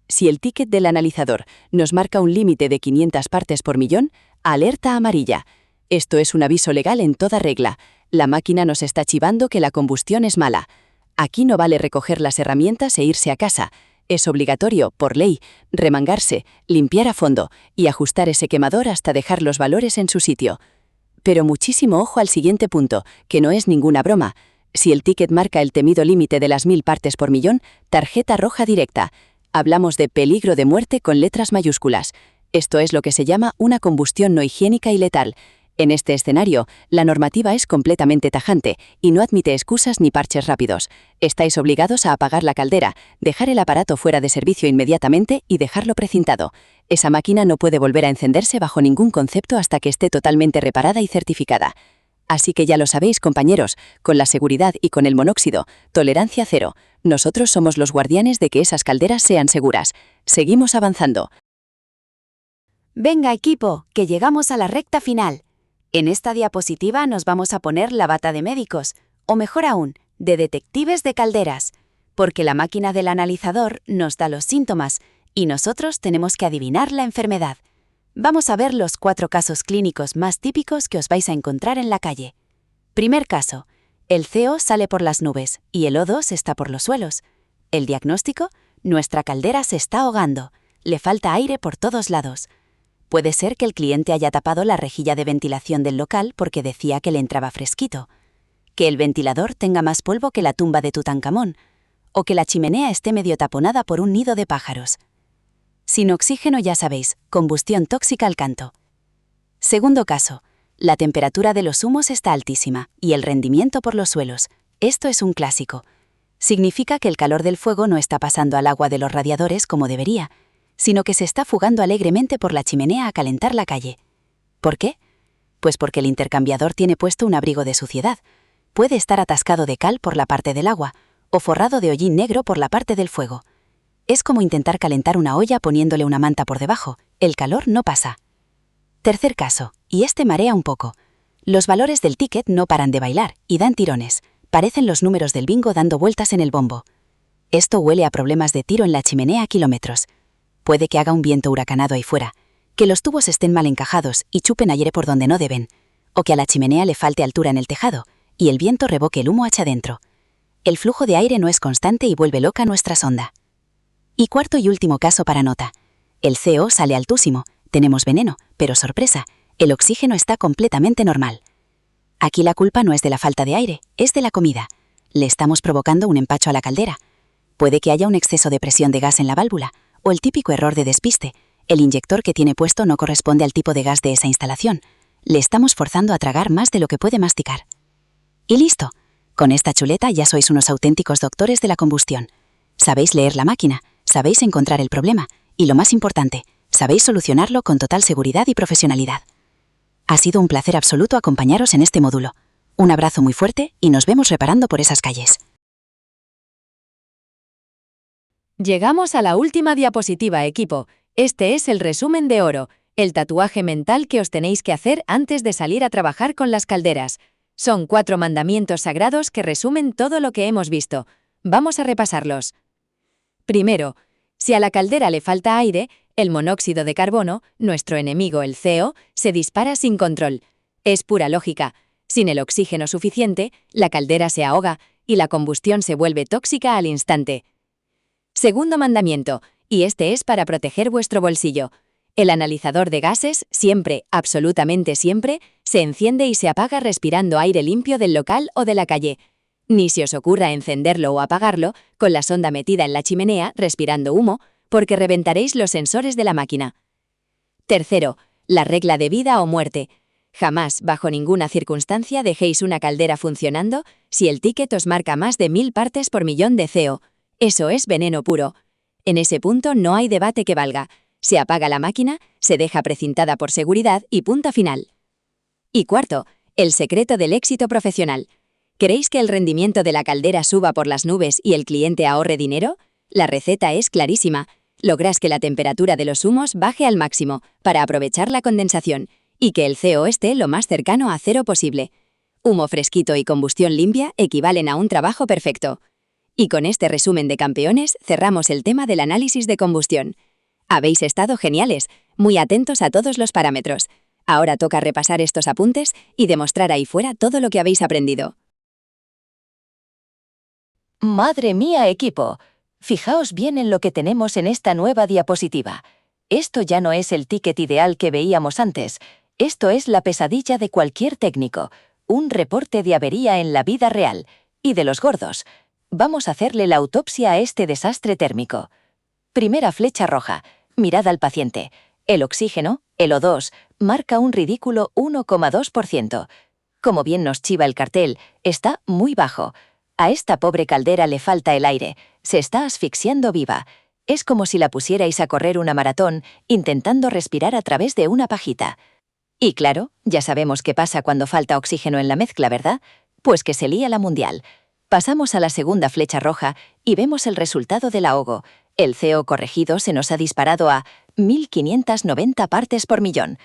Si el ticket del analizador nos marca un límite de 500 partes por millón, alerta amarilla. Esto es un aviso legal en toda regla. La máquina nos está chivando que la combustión es mala. Aquí no vale recoger las herramientas e irse a casa. Es obligatorio, por ley, remangarse, limpiar a fondo y ajustar ese quemador hasta dejar los valores en su sitio. Pero muchísimo ojo al siguiente punto, que no es ninguna broma. Si el ticket marca el temido límite de las 1000 partes por millón, tarjeta roja directa. Hablamos de peligro de muerte con letras mayúsculas. Esto es lo que se llama una combustión no higiénica y letal. En este escenario, la normativa es completamente tajante y no admite excusas ni parches rápidos. Estáis obligados a apagar la caldera, dejar el aparato fuera de servicio inmediatamente y dejarlo precintado. Esa máquina no puede volver a encenderse bajo ningún concepto hasta que esté totalmente reparada y certificada. Así que ya lo sabéis, compañeros, con la seguridad y con el monóxido, tolerancia cero. Nosotros somos los guardianes de que esas calderas sean seguras. Seguimos avanzando. Venga, equipo, que llegamos a la recta final. En esta diapositiva nos vamos a poner la bata de médicos, o mejor aún, de detectives de calderas, porque la máquina del analizador nos da los síntomas y nosotros tenemos que adivinar la enfermedad. Vamos a ver los 4 casos clínicos más típicos que os vais a encontrar en la calle. Primer caso: el CO sale por las nubes y el O2 está por los suelos. El diagnóstico: nuestra caldera se está ahogando, le falta aire por todos lados. Puede ser que el cliente haya tapado la rejilla de ventilación del local porque decía que le entraba fresquito, que el ventilador tenga más polvo que la tumba de Tutankamón, o que la chimenea esté medio taponada por un nido de pájaros. Sin oxígeno, ya sabéis, combustión tóxica al canto. Segundo caso: la temperatura de los humos está altísima y el rendimiento por los suelos. Esto es un clásico. Significa que el calor del fuego no está pasando al agua de los radiadores como debería, sino que se está fugando alegremente por la chimenea a calentar la calle. ¿Por qué? Pues porque el intercambiador tiene puesto un abrigo de suciedad. Puede estar atascado de cal por la parte del agua, o forrado de hollín negro por la parte del fuego. Es como intentar calentar una olla poniéndole una manta por debajo. El calor no pasa. Tercer caso, y este marea un poco. Los valores del ticket no paran de bailar y dan tirones. Parecen los números del bingo dando vueltas en el bombo. Esto huele a problemas de tiro en la chimenea a kilómetros. Puede que haga un viento huracanado ahí fuera, que los tubos estén mal encajados y chupen aire por donde no deben, o que a la chimenea le falte altura en el tejado y el viento revoque el humo hacia adentro. El flujo de aire no es constante y vuelve loca nuestra sonda. Y cuarto y último caso para nota. El CO sale altísimo, tenemos veneno, pero sorpresa, el oxígeno está completamente normal. Aquí la culpa no es de la falta de aire, es de la comida. Le estamos provocando un empacho a la caldera. Puede que haya un exceso de presión de gas en la válvula, o el típico error de despiste: el inyector que tiene puesto no corresponde al tipo de gas de esa instalación. Le estamos forzando a tragar más de lo que puede masticar. Y listo. Con esta chuleta ya sois unos auténticos doctores de la combustión. Sabéis leer la máquina, sabéis encontrar el problema y, lo más importante, sabéis solucionarlo con total seguridad y profesionalidad. Ha sido un placer absoluto acompañaros en este módulo. Un abrazo muy fuerte y nos vemos reparando por esas calles. Llegamos a la última diapositiva, equipo. Este es el resumen de oro, el tatuaje mental que os tenéis que hacer antes de salir a trabajar con las calderas. Son 4 mandamientos sagrados que resumen todo lo que hemos visto. Vamos a repasarlos. Primero, si a la caldera le falta aire, el monóxido de carbono, nuestro enemigo el CO, se dispara sin control. Es pura lógica. Sin el oxígeno suficiente, la caldera se ahoga y la combustión se vuelve tóxica al instante. Segundo mandamiento, y este es para proteger vuestro bolsillo. El analizador de gases siempre, absolutamente siempre, se enciende y se apaga respirando aire limpio del local o de la calle. Ni se os ocurra encenderlo o apagarlo con la sonda metida en la chimenea respirando humo, porque reventaréis los sensores de la máquina. Tercero, la regla de vida o muerte. Jamás, bajo ninguna circunstancia, dejéis una caldera funcionando si el ticket os marca más de 1000 partes por millón de CO. Eso es veneno puro. En ese punto no hay debate que valga. Se apaga la máquina, se deja precintada por seguridad y punto final. Y cuarto, el secreto del éxito profesional. ¿Queréis que el rendimiento de la caldera suba por las nubes y el cliente ahorre dinero? La receta es clarísima. Lográs que la temperatura de los humos baje al máximo para aprovechar la condensación y que el CO esté lo más cercano a cero posible. Humo fresquito y combustión limpia equivalen a un trabajo perfecto. Y con este resumen de campeones cerramos el tema del análisis de combustión. Habéis estado geniales, muy atentos a todos los parámetros. Ahora toca repasar estos apuntes y demostrar ahí fuera todo lo que habéis aprendido. ¡Madre mía, equipo! Fijaos bien en lo que tenemos en esta nueva diapositiva. Esto ya no es el ticket ideal que veíamos antes. Esto es la pesadilla de cualquier técnico. Un reporte de avería en la vida real. Y de los gordos. Vamos a hacerle la autopsia a este desastre térmico. Primera flecha roja. Mirad al paciente. El oxígeno, el O2, marca un ridículo 1,2%. Como bien nos chiva el cartel, está muy bajo. A esta pobre caldera le falta el aire. Se está asfixiando viva. Es como si la pusierais a correr una maratón intentando respirar a través de una pajita. Y claro, ya sabemos qué pasa cuando falta oxígeno en la mezcla, ¿verdad? Pues que se lía la mundial. Pasamos a la segunda flecha roja y vemos el resultado del ahogo. El CO corregido se nos ha disparado a 1590 partes por millón.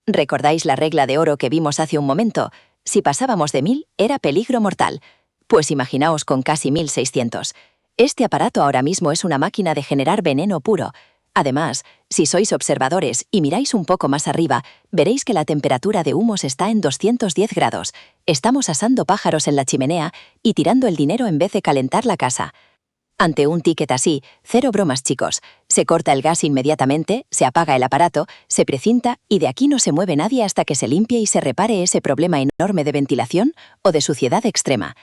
¿Recordáis la regla de oro que vimos hace un momento? Si pasábamos de 1000, era peligro mortal. Pues imaginaos con casi 1600. Este aparato ahora mismo es una máquina de generar veneno puro. Además, si sois observadores y miráis un poco más arriba, veréis que la temperatura de humos está en 210 grados. Estamos asando pájaros en la chimenea y tirando el dinero en vez de calentar la casa. Ante un ticket así, cero bromas, chicos. Se corta el gas inmediatamente, se apaga el aparato, se precinta y de aquí no se mueve nadie hasta que se limpie y se repare ese problema enorme de ventilación o de suciedad extrema.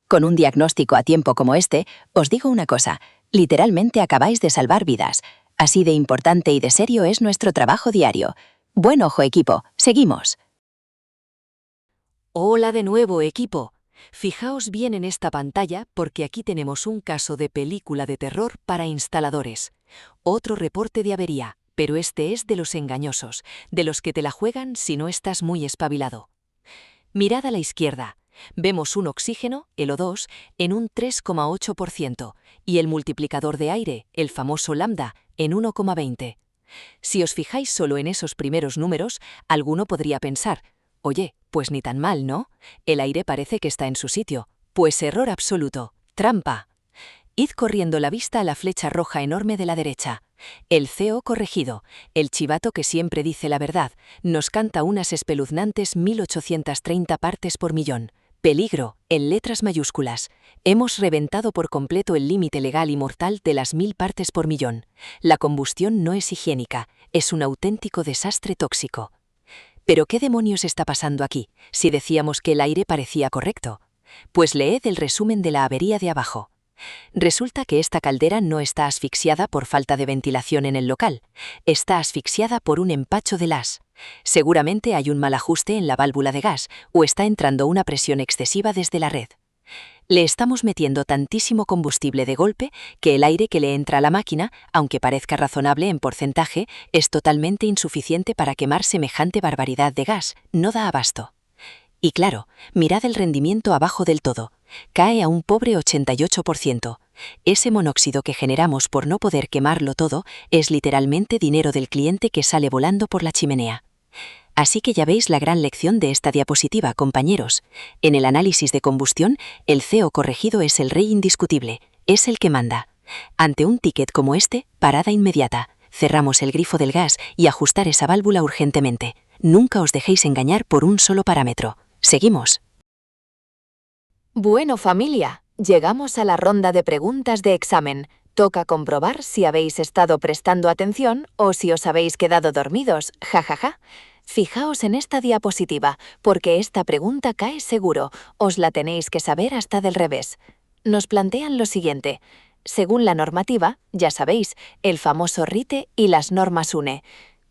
Con un diagnóstico a tiempo como este, os digo una cosa, literalmente acabáis de salvar vidas. Así de importante y de serio es nuestro trabajo diario. Buen ojo, equipo. Seguimos. Hola de nuevo, equipo. Fijaos bien en esta pantalla porque aquí tenemos un caso de película de terror para instaladores. Otro reporte de avería, pero este es de los engañosos, de los que te la juegan si no estás muy espabilado. Mirad a la izquierda. Vemos un oxígeno, el O2, en un 3,8% y el multiplicador de aire, el famoso lambda, en 1,20. Si os fijáis solo en esos primeros números, alguno podría pensar, oye, pues ni tan mal, ¿no? El aire parece que está en su sitio. Pues error absoluto, trampa. Id corriendo la vista a la flecha roja enorme de la derecha. El CO corregido, el chivato que siempre dice la verdad, nos canta unas espeluznantes 1830 partes por millón. Peligro, en letras mayúsculas. Hemos reventado por completo el límite legal y mortal de las 1000 partes por millón. La combustión no es higiénica, es un auténtico desastre tóxico. ¿Pero qué demonios está pasando aquí, si decíamos que el aire parecía correcto? Pues leed el resumen de la avería de abajo. Resulta que esta caldera no está asfixiada por falta de ventilación en el local, está asfixiada por un empacho de gas. Seguramente hay un mal ajuste en la válvula de gas o está entrando una presión excesiva desde la red. Le estamos metiendo tantísimo combustible de golpe que el aire que le entra a la máquina, aunque parezca razonable en porcentaje, es totalmente insuficiente para quemar semejante barbaridad de gas, no da abasto. Y claro, mirad el rendimiento abajo del todo. Cae a un pobre 88%. Ese monóxido que generamos por no poder quemarlo todo es literalmente dinero del cliente que sale volando por la chimenea. Así que ya veis la gran lección de esta diapositiva, compañeros. En el análisis de combustión, el CO corregido es el rey indiscutible, es el que manda. Ante un ticket como este, parada inmediata. Cerramos el grifo del gas y ajustar esa válvula urgentemente. Nunca os dejéis engañar por un solo parámetro. Seguimos. Bueno, familia, llegamos a la ronda de preguntas de examen. Toca comprobar si habéis estado prestando atención o si os habéis quedado dormidos. Jajaja. Fijaos en esta diapositiva, porque esta pregunta cae seguro. Os la tenéis que saber hasta del revés. Nos plantean lo siguiente. Según la normativa, ya sabéis, el famoso RITE y las normas UNE.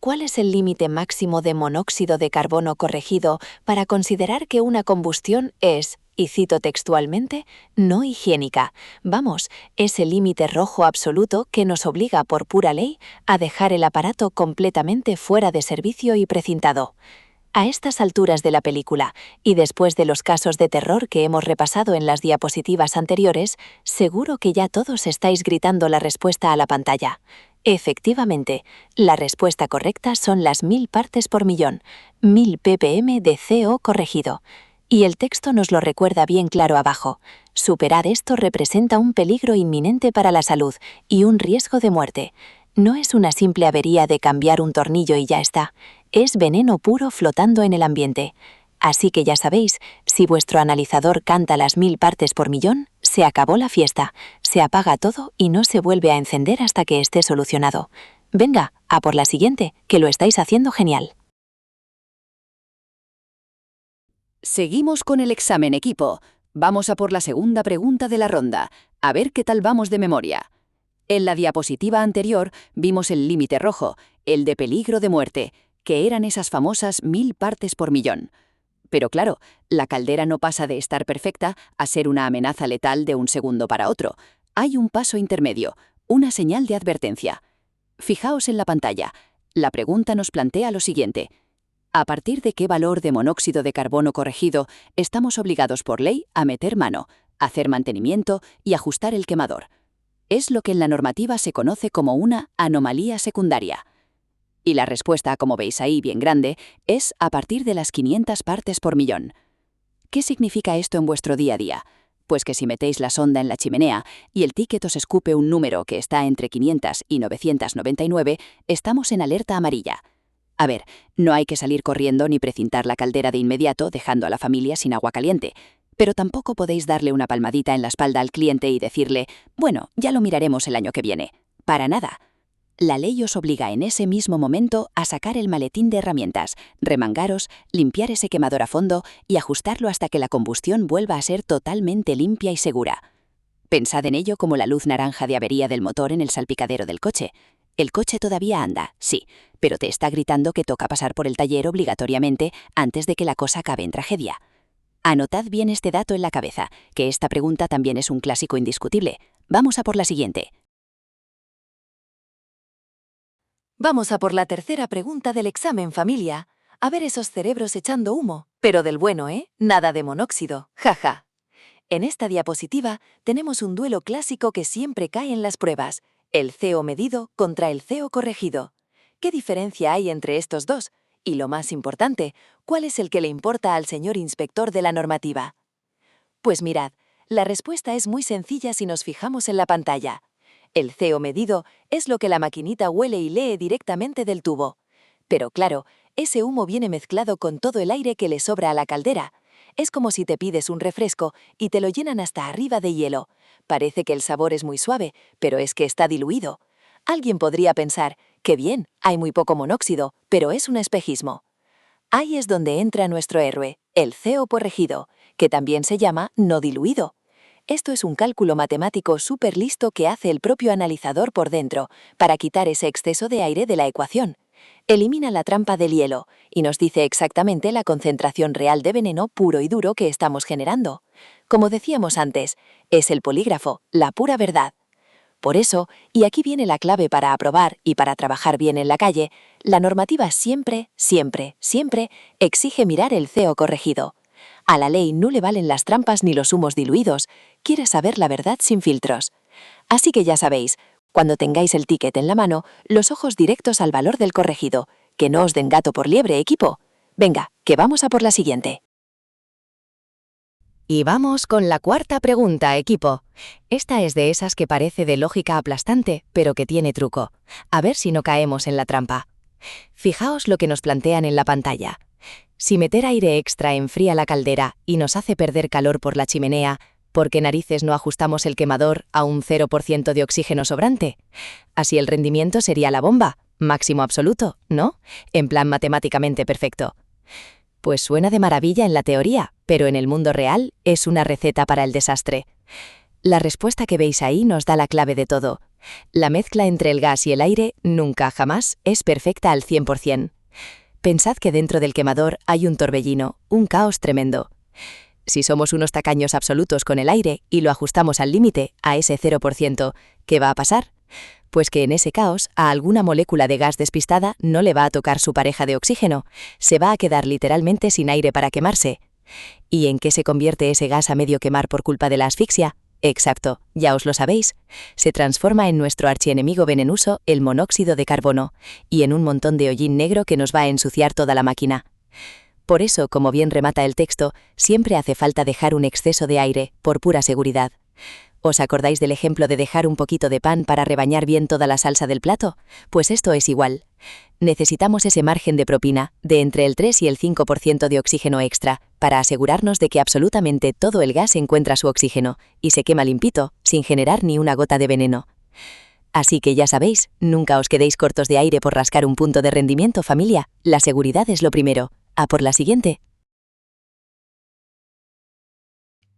¿Cuál es el límite máximo de monóxido de carbono corregido para considerar que una combustión es, y cito textualmente, no higiénica? Vamos, es el límite rojo absoluto que nos obliga por pura ley a dejar el aparato completamente fuera de servicio y precintado. A estas alturas de la película, y después de los casos de terror que hemos repasado en las diapositivas anteriores, seguro que ya todos estáis gritando la respuesta a la pantalla. Efectivamente, la respuesta correcta son las 1000 partes por millón, 1000 ppm de CO corregido. Y el texto nos lo recuerda bien claro abajo. Superar esto representa un peligro inminente para la salud y un riesgo de muerte. No es una simple avería de cambiar un tornillo y ya está. Es veneno puro flotando en el ambiente. Así que ya sabéis, si vuestro analizador canta las 1000 partes por millón, se acabó la fiesta, se apaga todo y no se vuelve a encender hasta que esté solucionado. Venga, a por la siguiente, que lo estáis haciendo genial. Seguimos con el examen, equipo. Vamos a por la segunda pregunta de la ronda. A ver qué tal vamos de memoria. En la diapositiva anterior vimos el límite rojo, el de peligro de muerte, que eran esas famosas 1000 partes por millón. Pero claro, la caldera no pasa de estar perfecta a ser una amenaza letal de un segundo para otro. Hay un paso intermedio, una señal de advertencia. Fijaos en la pantalla. La pregunta nos plantea lo siguiente. ¿A partir de qué valor de monóxido de carbono corregido estamos obligados por ley a meter mano, hacer mantenimiento y ajustar el quemador? Es lo que en la normativa se conoce como una anomalía secundaria. Y la respuesta, como veis ahí bien grande, es a partir de las 500 partes por millón. ¿Qué significa esto en vuestro día a día? Pues que si metéis la sonda en la chimenea y el ticket os escupe un número que está entre 500 y 999, estamos en alerta amarilla. A ver, no hay que salir corriendo ni precintar la caldera de inmediato dejando a la familia sin agua caliente, pero tampoco podéis darle una palmadita en la espalda al cliente y decirle, bueno, ya lo miraremos el año que viene. Para nada. La ley os obliga en ese mismo momento a sacar el maletín de herramientas, remangaros, limpiar ese quemador a fondo y ajustarlo hasta que la combustión vuelva a ser totalmente limpia y segura. Pensad en ello como la luz naranja de avería del motor en el salpicadero del coche. El coche todavía anda, sí, pero te está gritando que toca pasar por el taller obligatoriamente antes de que la cosa acabe en tragedia. Anotad bien este dato en la cabeza, que esta pregunta también es un clásico indiscutible. Vamos a por la siguiente. Vamos a por la tercera pregunta del examen, familia. A ver esos cerebros echando humo. Pero del bueno, ¿eh? Nada de monóxido. Jaja. En esta diapositiva tenemos un duelo clásico que siempre cae en las pruebas. El CO medido contra el CO corregido. ¿Qué diferencia hay entre estos dos? Y lo más importante, ¿cuál es el que le importa al señor inspector de la normativa? Pues mirad, la respuesta es muy sencilla si nos fijamos en la pantalla. El CO medido es lo que la maquinita huele y lee directamente del tubo. Pero claro, ese humo viene mezclado con todo el aire que le sobra a la caldera. Es como si te pides un refresco y te lo llenan hasta arriba de hielo. Parece que el sabor es muy suave, pero es que está diluido. Alguien podría pensar, qué bien, hay muy poco monóxido, pero es un espejismo. Ahí es donde entra nuestro héroe, el CO corregido, que también se llama no diluido. Esto es un cálculo matemático súper listo que hace el propio analizador por dentro, para quitar ese exceso de aire de la ecuación. Elimina la trampa del hielo y nos dice exactamente la concentración real de veneno puro y duro que estamos generando. Como decíamos antes, es el polígrafo, la pura verdad. Por eso, y aquí viene la clave para aprobar y para trabajar bien en la calle, la normativa siempre, siempre, siempre exige mirar el CO corregido. A la ley no le valen las trampas ni los humos diluidos, quiere saber la verdad sin filtros. Así que ya sabéis, cuando tengáis el ticket en la mano, los ojos directos al valor del corregido, que no os den gato por liebre, equipo. Venga, que vamos a por la siguiente. Y vamos con la cuarta pregunta, equipo. Esta es de esas que parece de lógica aplastante, pero que tiene truco. A ver si no caemos en la trampa. Fijaos lo que nos plantean en la pantalla. Si meter aire extra enfría la caldera y nos hace perder calor por la chimenea, ¿por qué narices no ajustamos el quemador a un 0% de oxígeno sobrante? Así el rendimiento sería la bomba, máximo absoluto, ¿no? En plan matemáticamente perfecto. Pues suena de maravilla en la teoría, pero en el mundo real es una receta para el desastre. La respuesta que veis ahí nos da la clave de todo. La mezcla entre el gas y el aire nunca, jamás, es perfecta al 100%. Pensad que dentro del quemador hay un torbellino, un caos tremendo. Si somos unos tacaños absolutos con el aire y lo ajustamos al límite, a ese 0%, ¿qué va a pasar? Pues que en ese caos a alguna molécula de gas despistada no le va a tocar su pareja de oxígeno, se va a quedar literalmente sin aire para quemarse. ¿Y en qué se convierte ese gas a medio quemar por culpa de la asfixia? Exacto, ya os lo sabéis. Se transforma en nuestro archienemigo venenoso, el monóxido de carbono, y en un montón de hollín negro que nos va a ensuciar toda la máquina. Por eso, como bien remata el texto, siempre hace falta dejar un exceso de aire, por pura seguridad. ¿Os acordáis del ejemplo de dejar un poquito de pan para rebañar bien toda la salsa del plato? Pues esto es igual. Necesitamos ese margen de propina, de entre el 3 y el 5% de oxígeno extra, para asegurarnos de que absolutamente todo el gas encuentra su oxígeno y se quema limpito, sin generar ni una gota de veneno. Así que ya sabéis, nunca os quedéis cortos de aire por rascar un punto de rendimiento, familia. La seguridad es lo primero. A por la siguiente.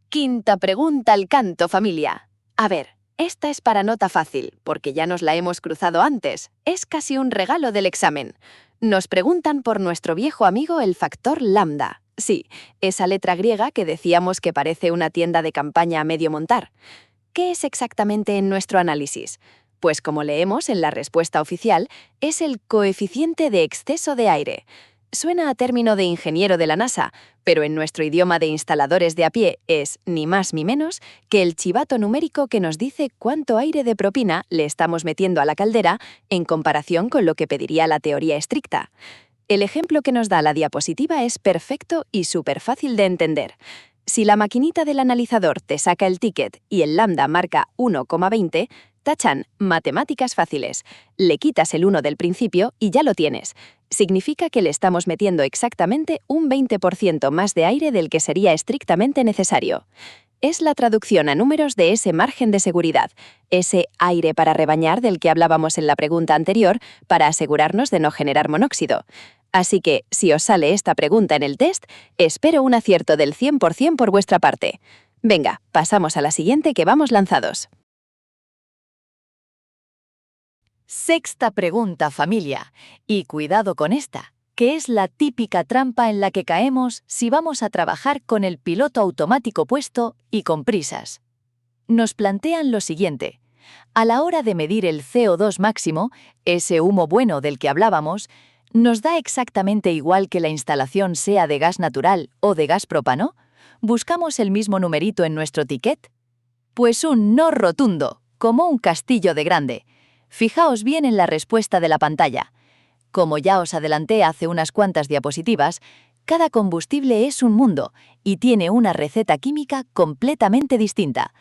Quinta pregunta al canto, familia. A ver, esta es para nota fácil, porque ya nos la hemos cruzado antes. Es casi un regalo del examen. Nos preguntan por nuestro viejo amigo el factor lambda. Sí, esa letra griega que decíamos que parece una tienda de campaña a medio montar. ¿Qué es exactamente en nuestro análisis? Pues como leemos en la respuesta oficial, es el coeficiente de exceso de aire. Suena a término de ingeniero de la NASA, pero en nuestro idioma de instaladores de a pie es, ni más ni menos, que el chivato numérico que nos dice cuánto aire de propina le estamos metiendo a la caldera en comparación con lo que pediría la teoría estricta. El ejemplo que nos da la diapositiva es perfecto y súper fácil de entender. Si la maquinita del analizador te saca el ticket y el lambda marca 1,20, tachan, matemáticas fáciles. Le quitas el 1 del principio y ya lo tienes. Significa que le estamos metiendo exactamente un 20% más de aire del que sería estrictamente necesario. Es la traducción a números de ese margen de seguridad, ese aire para rebañar del que hablábamos en la pregunta anterior para asegurarnos de no generar monóxido. Así que, si os sale esta pregunta en el test, espero un acierto del 100% por vuestra parte. Venga, pasamos a la siguiente que vamos lanzados. Sexta pregunta, familia. Y cuidado con esta, que es la típica trampa en la que caemos si vamos a trabajar con el piloto automático puesto y con prisas. Nos plantean lo siguiente. A la hora de medir el CO2 máximo, ese humo bueno del que hablábamos, ¿nos da exactamente igual que la instalación sea de gas natural o de gas propano? ¿Buscamos el mismo numerito en nuestro ticket? Pues un no rotundo, como un castillo de grande. Fijaos bien en la respuesta de la pantalla. Como ya os adelanté hace unas cuantas diapositivas, cada combustible es un mundo y tiene una receta química completamente distinta.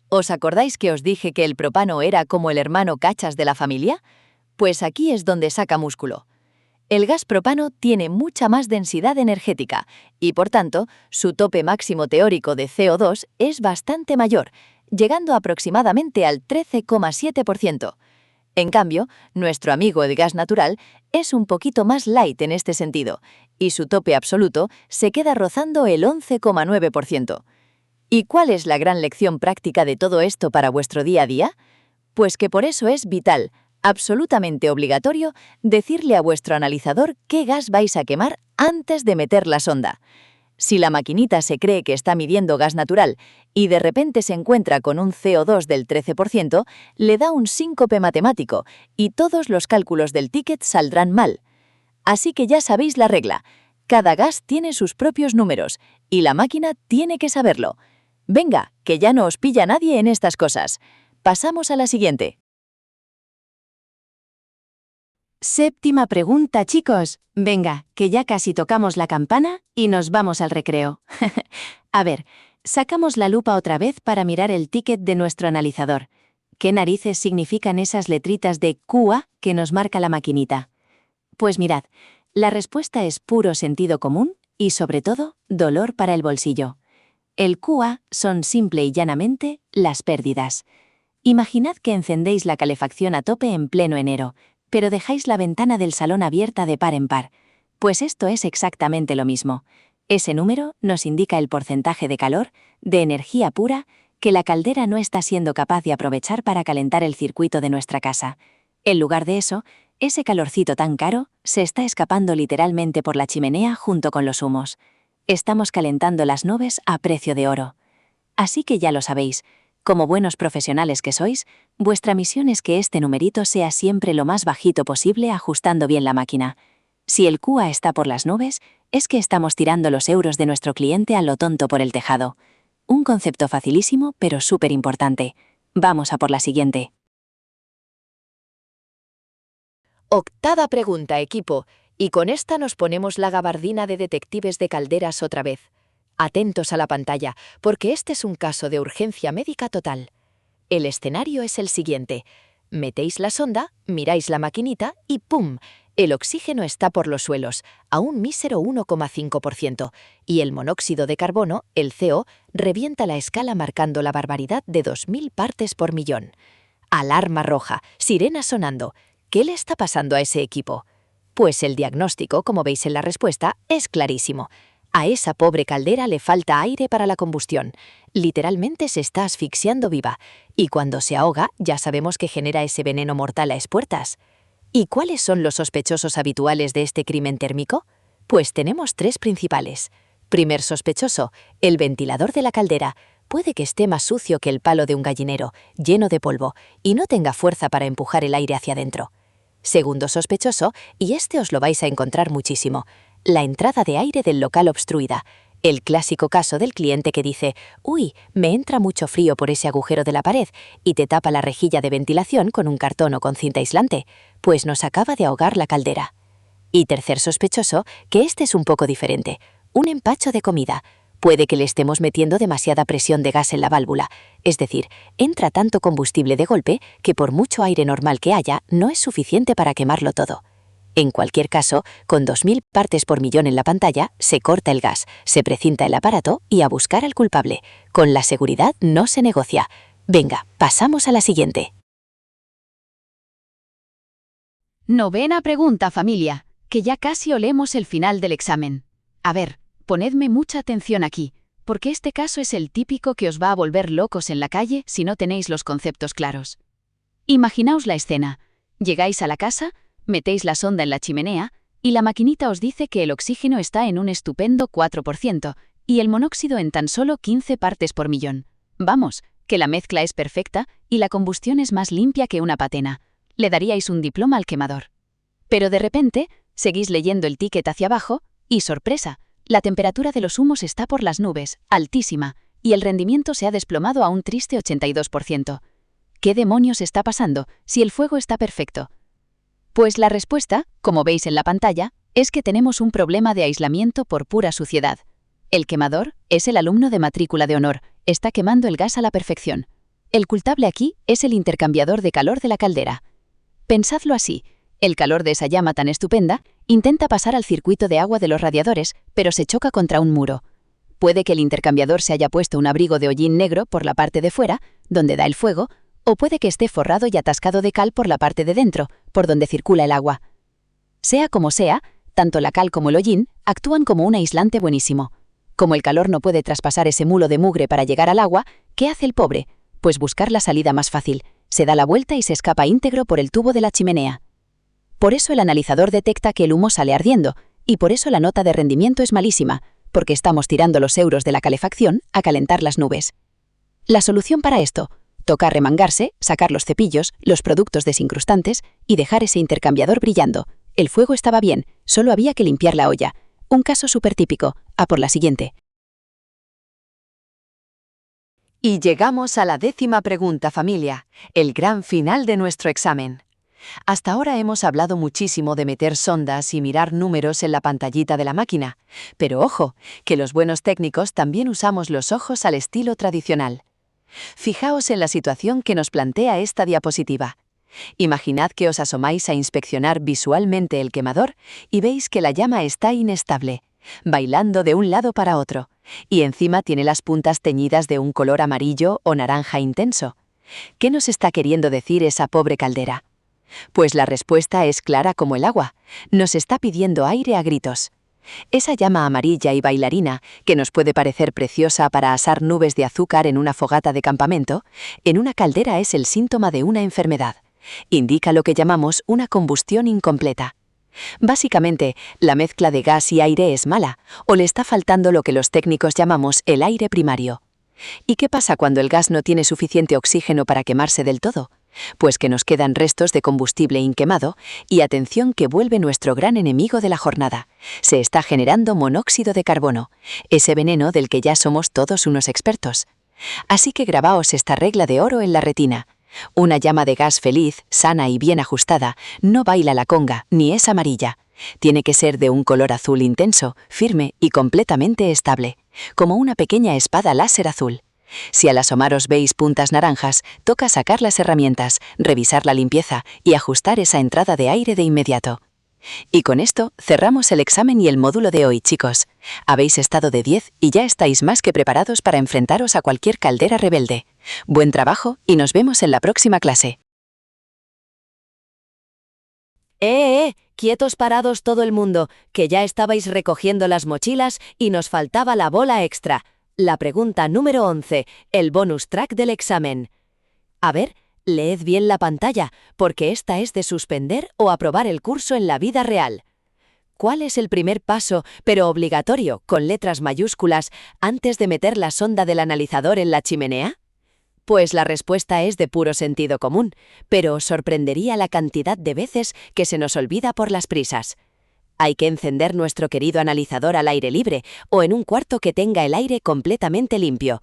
¿Os acordáis que os dije que el propano era como el hermano cachas de la familia? Pues aquí es donde saca músculo. El gas propano tiene mucha más densidad energética y, por tanto, su tope máximo teórico de CO2 es bastante mayor, llegando aproximadamente al 13,7%. En cambio, nuestro amigo el gas natural es un poquito más light en este sentido, y su tope absoluto se queda rozando el 11,9%. ¿Y cuál es la gran lección práctica de todo esto para vuestro día a día? Pues que por eso es vital, absolutamente obligatorio, decirle a vuestro analizador qué gas vais a quemar antes de meter la sonda. Si la maquinita se cree que está midiendo gas natural y de repente se encuentra con un CO2 del 13%, le da un síncope matemático y todos los cálculos del ticket saldrán mal. Así que ya sabéis la regla. Cada gas tiene sus propios números y la máquina tiene que saberlo. Venga, que ya no os pilla nadie en estas cosas. Pasamos a la siguiente. Séptima pregunta, chicos. Venga, que ya casi tocamos la campana y nos vamos al recreo. A ver, sacamos la lupa otra vez para mirar el ticket de nuestro analizador. ¿Qué narices significan esas letritas de QA que nos marca la maquinita? Pues mirad, la respuesta es puro sentido común y, sobre todo, dolor para el bolsillo. El QA son simple y llanamente las pérdidas. Imaginad que encendéis la calefacción a tope en pleno enero, pero dejáis la ventana del salón abierta de par en par. Pues esto es exactamente lo mismo. Ese número nos indica el porcentaje de calor, de energía pura, que la caldera no está siendo capaz de aprovechar para calentar el circuito de nuestra casa. En lugar de eso, ese calorcito tan caro se está escapando literalmente por la chimenea junto con los humos. Estamos calentando las nubes a precio de oro. Así que ya lo sabéis, como buenos profesionales que sois, vuestra misión es que este numerito sea siempre lo más bajito posible ajustando bien la máquina. Si el QA está por las nubes, es que estamos tirando los euros de nuestro cliente a lo tonto por el tejado. Un concepto facilísimo, pero súper importante. Vamos a por la siguiente. Octava pregunta, equipo. Y con esta nos ponemos la gabardina de detectives de calderas otra vez. Atentos a la pantalla, porque este es un caso de urgencia médica total. El escenario es el siguiente. Metéis la sonda, miráis la maquinita y ¡pum! El oxígeno está por los suelos, a un mísero 1,5%, y el monóxido de carbono, el CO, revienta la escala marcando la barbaridad de 2000 partes por millón. Alarma roja, sirena sonando. ¿Qué le está pasando a ese equipo? Pues el diagnóstico, como veis en la respuesta, es clarísimo. A esa pobre caldera le falta aire para la combustión. Literalmente se está asfixiando viva. Y cuando se ahoga, ya sabemos que genera ese veneno mortal a espuertas. ¿Y cuáles son los sospechosos habituales de este crimen térmico? Pues tenemos 3 principales. Primer sospechoso, el ventilador de la caldera. Puede que esté más sucio que el palo de un gallinero, lleno de polvo, y no tenga fuerza para empujar el aire hacia adentro. Segundo sospechoso, y este os lo vais a encontrar muchísimo, la entrada de aire del local obstruida. El clásico caso del cliente que dice, «Uy, me entra mucho frío por ese agujero de la pared», y te tapa la rejilla de ventilación con un cartón o con cinta aislante, pues nos acaba de ahogar la caldera. Y tercer sospechoso, que este es un poco diferente, un empacho de comida. Puede que le estemos metiendo demasiada presión de gas en la válvula, es decir, entra tanto combustible de golpe que por mucho aire normal que haya, no es suficiente para quemarlo todo. En cualquier caso, con 2000 partes por millón en la pantalla, se corta el gas, se precinta el aparato y a buscar al culpable. Con la seguridad no se negocia. Venga, pasamos a la siguiente. Novena pregunta, familia, que ya casi olemos el final del examen. A ver, ponedme mucha atención aquí, porque este caso es el típico que os va a volver locos en la calle si no tenéis los conceptos claros. Imaginaos la escena. Llegáis a la casa, metéis la sonda en la chimenea y la maquinita os dice que el oxígeno está en un estupendo 4% y el monóxido en tan solo 15 partes por millón. Vamos, que la mezcla es perfecta y la combustión es más limpia que una patena. Le daríais un diploma al quemador. Pero de repente, seguís leyendo el ticket hacia abajo y ¡sorpresa! La temperatura de los humos está por las nubes, altísima, y el rendimiento se ha desplomado a un triste 82%. ¿Qué demonios está pasando si el fuego está perfecto? Pues la respuesta, como veis en la pantalla, es que tenemos un problema de aislamiento por pura suciedad. El quemador es el alumno de matrícula de honor, está quemando el gas a la perfección. El culpable aquí es el intercambiador de calor de la caldera. Pensadlo así, el calor de esa llama tan estupenda intenta pasar al circuito de agua de los radiadores, pero se choca contra un muro. Puede que el intercambiador se haya puesto un abrigo de hollín negro por la parte de fuera, donde da el fuego, o puede que esté forrado y atascado de cal por la parte de dentro, por donde circula el agua. Sea como sea, tanto la cal como el hollín actúan como un aislante buenísimo. Como el calor no puede traspasar ese mulo de mugre para llegar al agua, ¿qué hace el pobre? Pues buscar la salida más fácil. Se da la vuelta y se escapa íntegro por el tubo de la chimenea. Por eso el analizador detecta que el humo sale ardiendo, y por eso la nota de rendimiento es malísima, porque estamos tirando los euros de la calefacción a calentar las nubes. La solución para esto: toca remangarse, sacar los cepillos, los productos desincrustantes y dejar ese intercambiador brillando. El fuego estaba bien, solo había que limpiar la olla. Un caso súper típico. A por la siguiente. Y llegamos a la 10ª pregunta, familia, el gran final de nuestro examen. Hasta ahora hemos hablado muchísimo de meter sondas y mirar números en la pantallita de la máquina, pero ojo, que los buenos técnicos también usamos los ojos al estilo tradicional. Fijaos en la situación que nos plantea esta diapositiva. Imaginad que os asomáis a inspeccionar visualmente el quemador y veis que la llama está inestable, bailando de un lado para otro, y encima tiene las puntas teñidas de un color amarillo o naranja intenso. ¿Qué nos está queriendo decir esa pobre caldera? Pues la respuesta es clara como el agua. Nos está pidiendo aire a gritos. Esa llama amarilla y bailarina, que nos puede parecer preciosa para asar nubes de azúcar en una fogata de campamento, en una caldera es el síntoma de una enfermedad. Indica lo que llamamos una combustión incompleta. Básicamente, la mezcla de gas y aire es mala, o le está faltando lo que los técnicos llamamos el aire primario. ¿Y qué pasa cuando el gas no tiene suficiente oxígeno para quemarse del todo? Pues que nos quedan restos de combustible inquemado y atención que vuelve nuestro gran enemigo de la jornada. Se está generando monóxido de carbono, ese veneno del que ya somos todos unos expertos. Así que grabaos esta regla de oro en la retina. Una llama de gas feliz, sana y bien ajustada, no baila la conga, ni es amarilla. Tiene que ser de un color azul intenso, firme y completamente estable, como una pequeña espada láser azul. Si al asomaros veis puntas naranjas, toca sacar las herramientas, revisar la limpieza y ajustar esa entrada de aire de inmediato. Y con esto cerramos el examen y el módulo de hoy, chicos. Habéis estado de 10 y ya estáis más que preparados para enfrentaros a cualquier caldera rebelde. Buen trabajo y nos vemos en la próxima clase. Quietos parados todo el mundo, que ya estabais recogiendo las mochilas y nos faltaba la bola extra. La pregunta número 11, el bonus track del examen. A ver, leed bien la pantalla, porque esta es de suspender o aprobar el curso en la vida real. ¿Cuál es el primer paso, pero obligatorio, con letras mayúsculas, antes de meter la sonda del analizador en la chimenea? Pues la respuesta es de puro sentido común, pero os sorprendería la cantidad de veces que se nos olvida por las prisas. Hay que encender nuestro querido analizador al aire libre o en un cuarto que tenga el aire completamente limpio.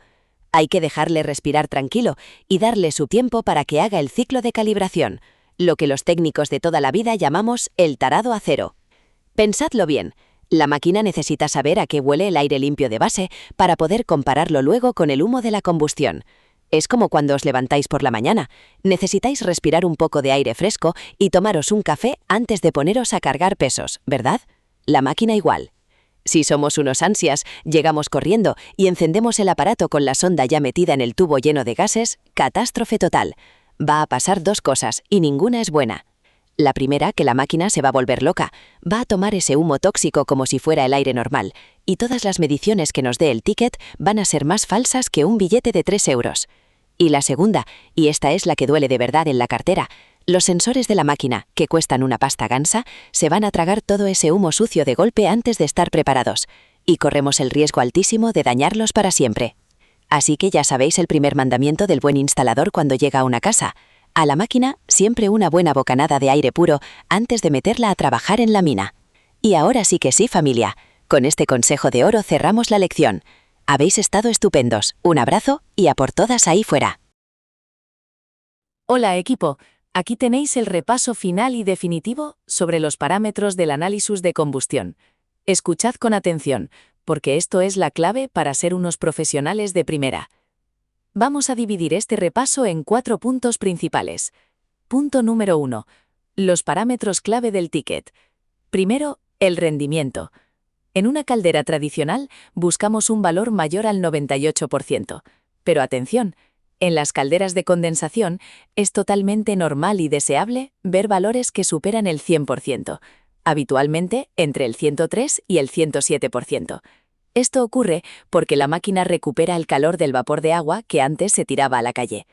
Hay que dejarle respirar tranquilo y darle su tiempo para que haga el ciclo de calibración, lo que los técnicos de toda la vida llamamos el tarado a cero. Pensadlo bien, la máquina necesita saber a qué huele el aire limpio de base para poder compararlo luego con el humo de la combustión. Es como cuando os levantáis por la mañana. Necesitáis respirar un poco de aire fresco y tomaros un café antes de poneros a cargar pesos, ¿verdad? La máquina igual. Si somos unos ansias, llegamos corriendo y encendemos el aparato con la sonda ya metida en el tubo lleno de gases, catástrofe total. Va a pasar dos cosas y ninguna es buena. La primera, que la máquina se va a volver loca, va a tomar ese humo tóxico como si fuera el aire normal, y todas las mediciones que nos dé el ticket van a ser más falsas que un billete de 3 euros. Y la segunda, y esta es la que duele de verdad en la cartera, los sensores de la máquina, que cuestan una pasta gansa, se van a tragar todo ese humo sucio de golpe antes de estar preparados, y corremos el riesgo altísimo de dañarlos para siempre. Así que ya sabéis el primer mandamiento del buen instalador cuando llega a una casa. A la máquina, siempre una buena bocanada de aire puro antes de meterla a trabajar en la mina. Y ahora sí que sí, familia. Con este consejo de oro cerramos la lección. Habéis estado estupendos. Un abrazo y a por todas ahí fuera. Hola, equipo. Aquí tenéis el repaso final y definitivo sobre los parámetros del análisis de combustión. Escuchad con atención, porque esto es la clave para ser unos profesionales de primera. Vamos a dividir este repaso en 4 puntos principales. Punto número 1. Los parámetros clave del ticket. Primero, el rendimiento. En una caldera tradicional buscamos un valor mayor al 98%. Pero atención, en las calderas de condensación es totalmente normal y deseable ver valores que superan el 100%, habitualmente entre el 103 y el 107%. Esto ocurre porque la máquina recupera el calor del vapor de agua que antes se tiraba a la calle.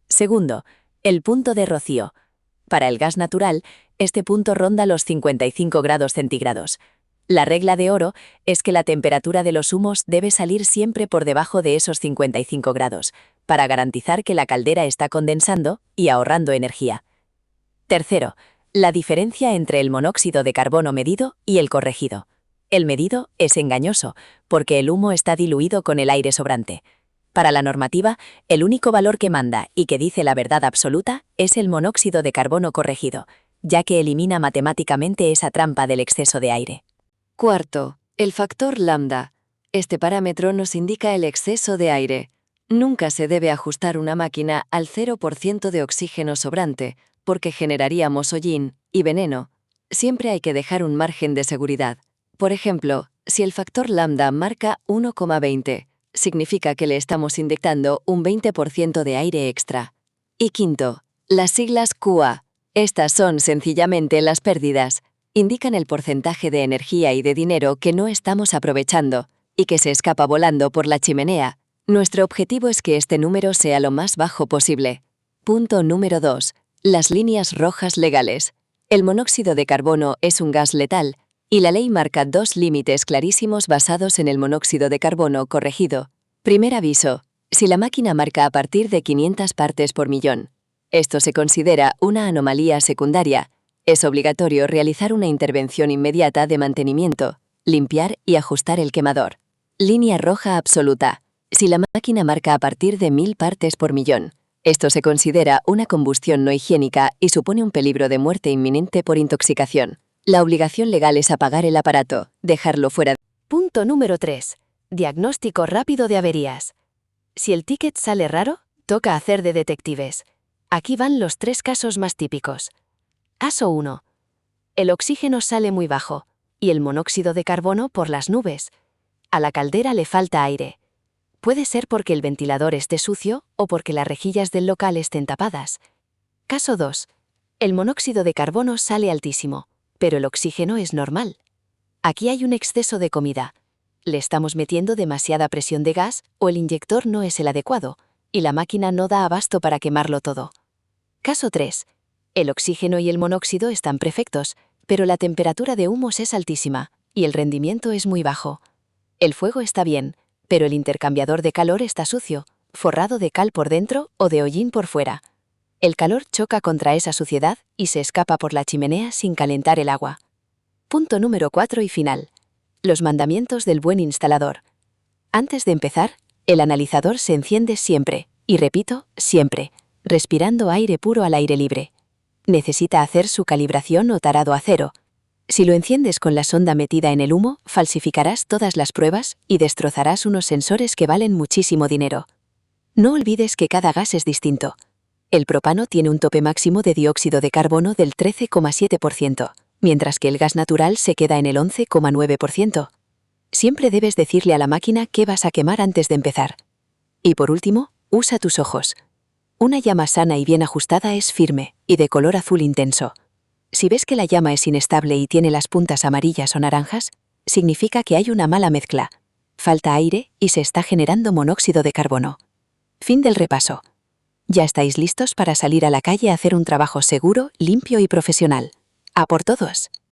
Segundo, el punto de rocío. Para el gas natural, este punto ronda los 55 grados centígrados. La regla de oro es que la temperatura de los humos debe salir siempre por debajo de esos 55 grados, para garantizar que la caldera está condensando y ahorrando energía. Tercero, la diferencia entre el monóxido de carbono medido y el corregido. El medido es engañoso, porque el humo está diluido con el aire sobrante. Para la normativa, el único valor que manda y que dice la verdad absoluta es el monóxido de carbono corregido, ya que elimina matemáticamente esa trampa del exceso de aire. Cuarto, el factor lambda. Este parámetro nos indica el exceso de aire. Nunca se debe ajustar una máquina al 0% de oxígeno sobrante, porque generaríamos hollín y veneno. Siempre hay que dejar un margen de seguridad. Por ejemplo, si el factor lambda marca 1,20, significa que le estamos inyectando un 20% de aire extra. Y quinto, las siglas QA. Estas son sencillamente las pérdidas. Indican el porcentaje de energía y de dinero que no estamos aprovechando y que se escapa volando por la chimenea. Nuestro objetivo es que este número sea lo más bajo posible. Punto número 2. Las líneas rojas legales. El monóxido de carbono es un gas letal, y la ley marca dos límites clarísimos basados en el monóxido de carbono corregido. Primer aviso. Si la máquina marca a partir de 500 partes por millón, esto se considera una anomalía secundaria. Es obligatorio realizar una intervención inmediata de mantenimiento, limpiar y ajustar el quemador. Línea roja absoluta. Si la máquina marca a partir de 1000 partes por millón, esto se considera una combustión no higiénica y supone un peligro de muerte inminente por intoxicación. La obligación legal es apagar el aparato, dejarlo fuera. Punto número 3. Diagnóstico rápido de averías. Si el ticket sale raro, toca hacer de detectives. Aquí van los 3 casos más típicos. Caso 1. El oxígeno sale muy bajo, y el monóxido de carbono por las nubes. A la caldera le falta aire. Puede ser porque el ventilador esté sucio o porque las rejillas del local estén tapadas. Caso 2. El monóxido de carbono sale altísimo, pero el oxígeno es normal. Aquí hay un exceso de comida. Le estamos metiendo demasiada presión de gas o el inyector no es el adecuado, y la máquina no da abasto para quemarlo todo. Caso 3. El oxígeno y el monóxido están perfectos, pero la temperatura de humos es altísima, y el rendimiento es muy bajo. El fuego está bien, pero el intercambiador de calor está sucio, forrado de cal por dentro o de hollín por fuera. El calor choca contra esa suciedad y se escapa por la chimenea sin calentar el agua. Punto número 4 y final. Los mandamientos del buen instalador. Antes de empezar, el analizador se enciende siempre, y repito, siempre, respirando aire puro al aire libre. Necesita hacer su calibración o tarado a cero. Si lo enciendes con la sonda metida en el humo, falsificarás todas las pruebas y destrozarás unos sensores que valen muchísimo dinero. No olvides que cada gas es distinto. El propano tiene un tope máximo de dióxido de carbono del 13,7%, mientras que el gas natural se queda en el 11,9%. Siempre debes decirle a la máquina qué vas a quemar antes de empezar. Y por último, usa tus ojos. Una llama sana y bien ajustada es firme y de color azul intenso. Si ves que la llama es inestable y tiene las puntas amarillas o naranjas, significa que hay una mala mezcla. Falta aire y se está generando monóxido de carbono. Fin del repaso. Ya estáis listos para salir a la calle a hacer un trabajo seguro, limpio y profesional. ¡A por todos!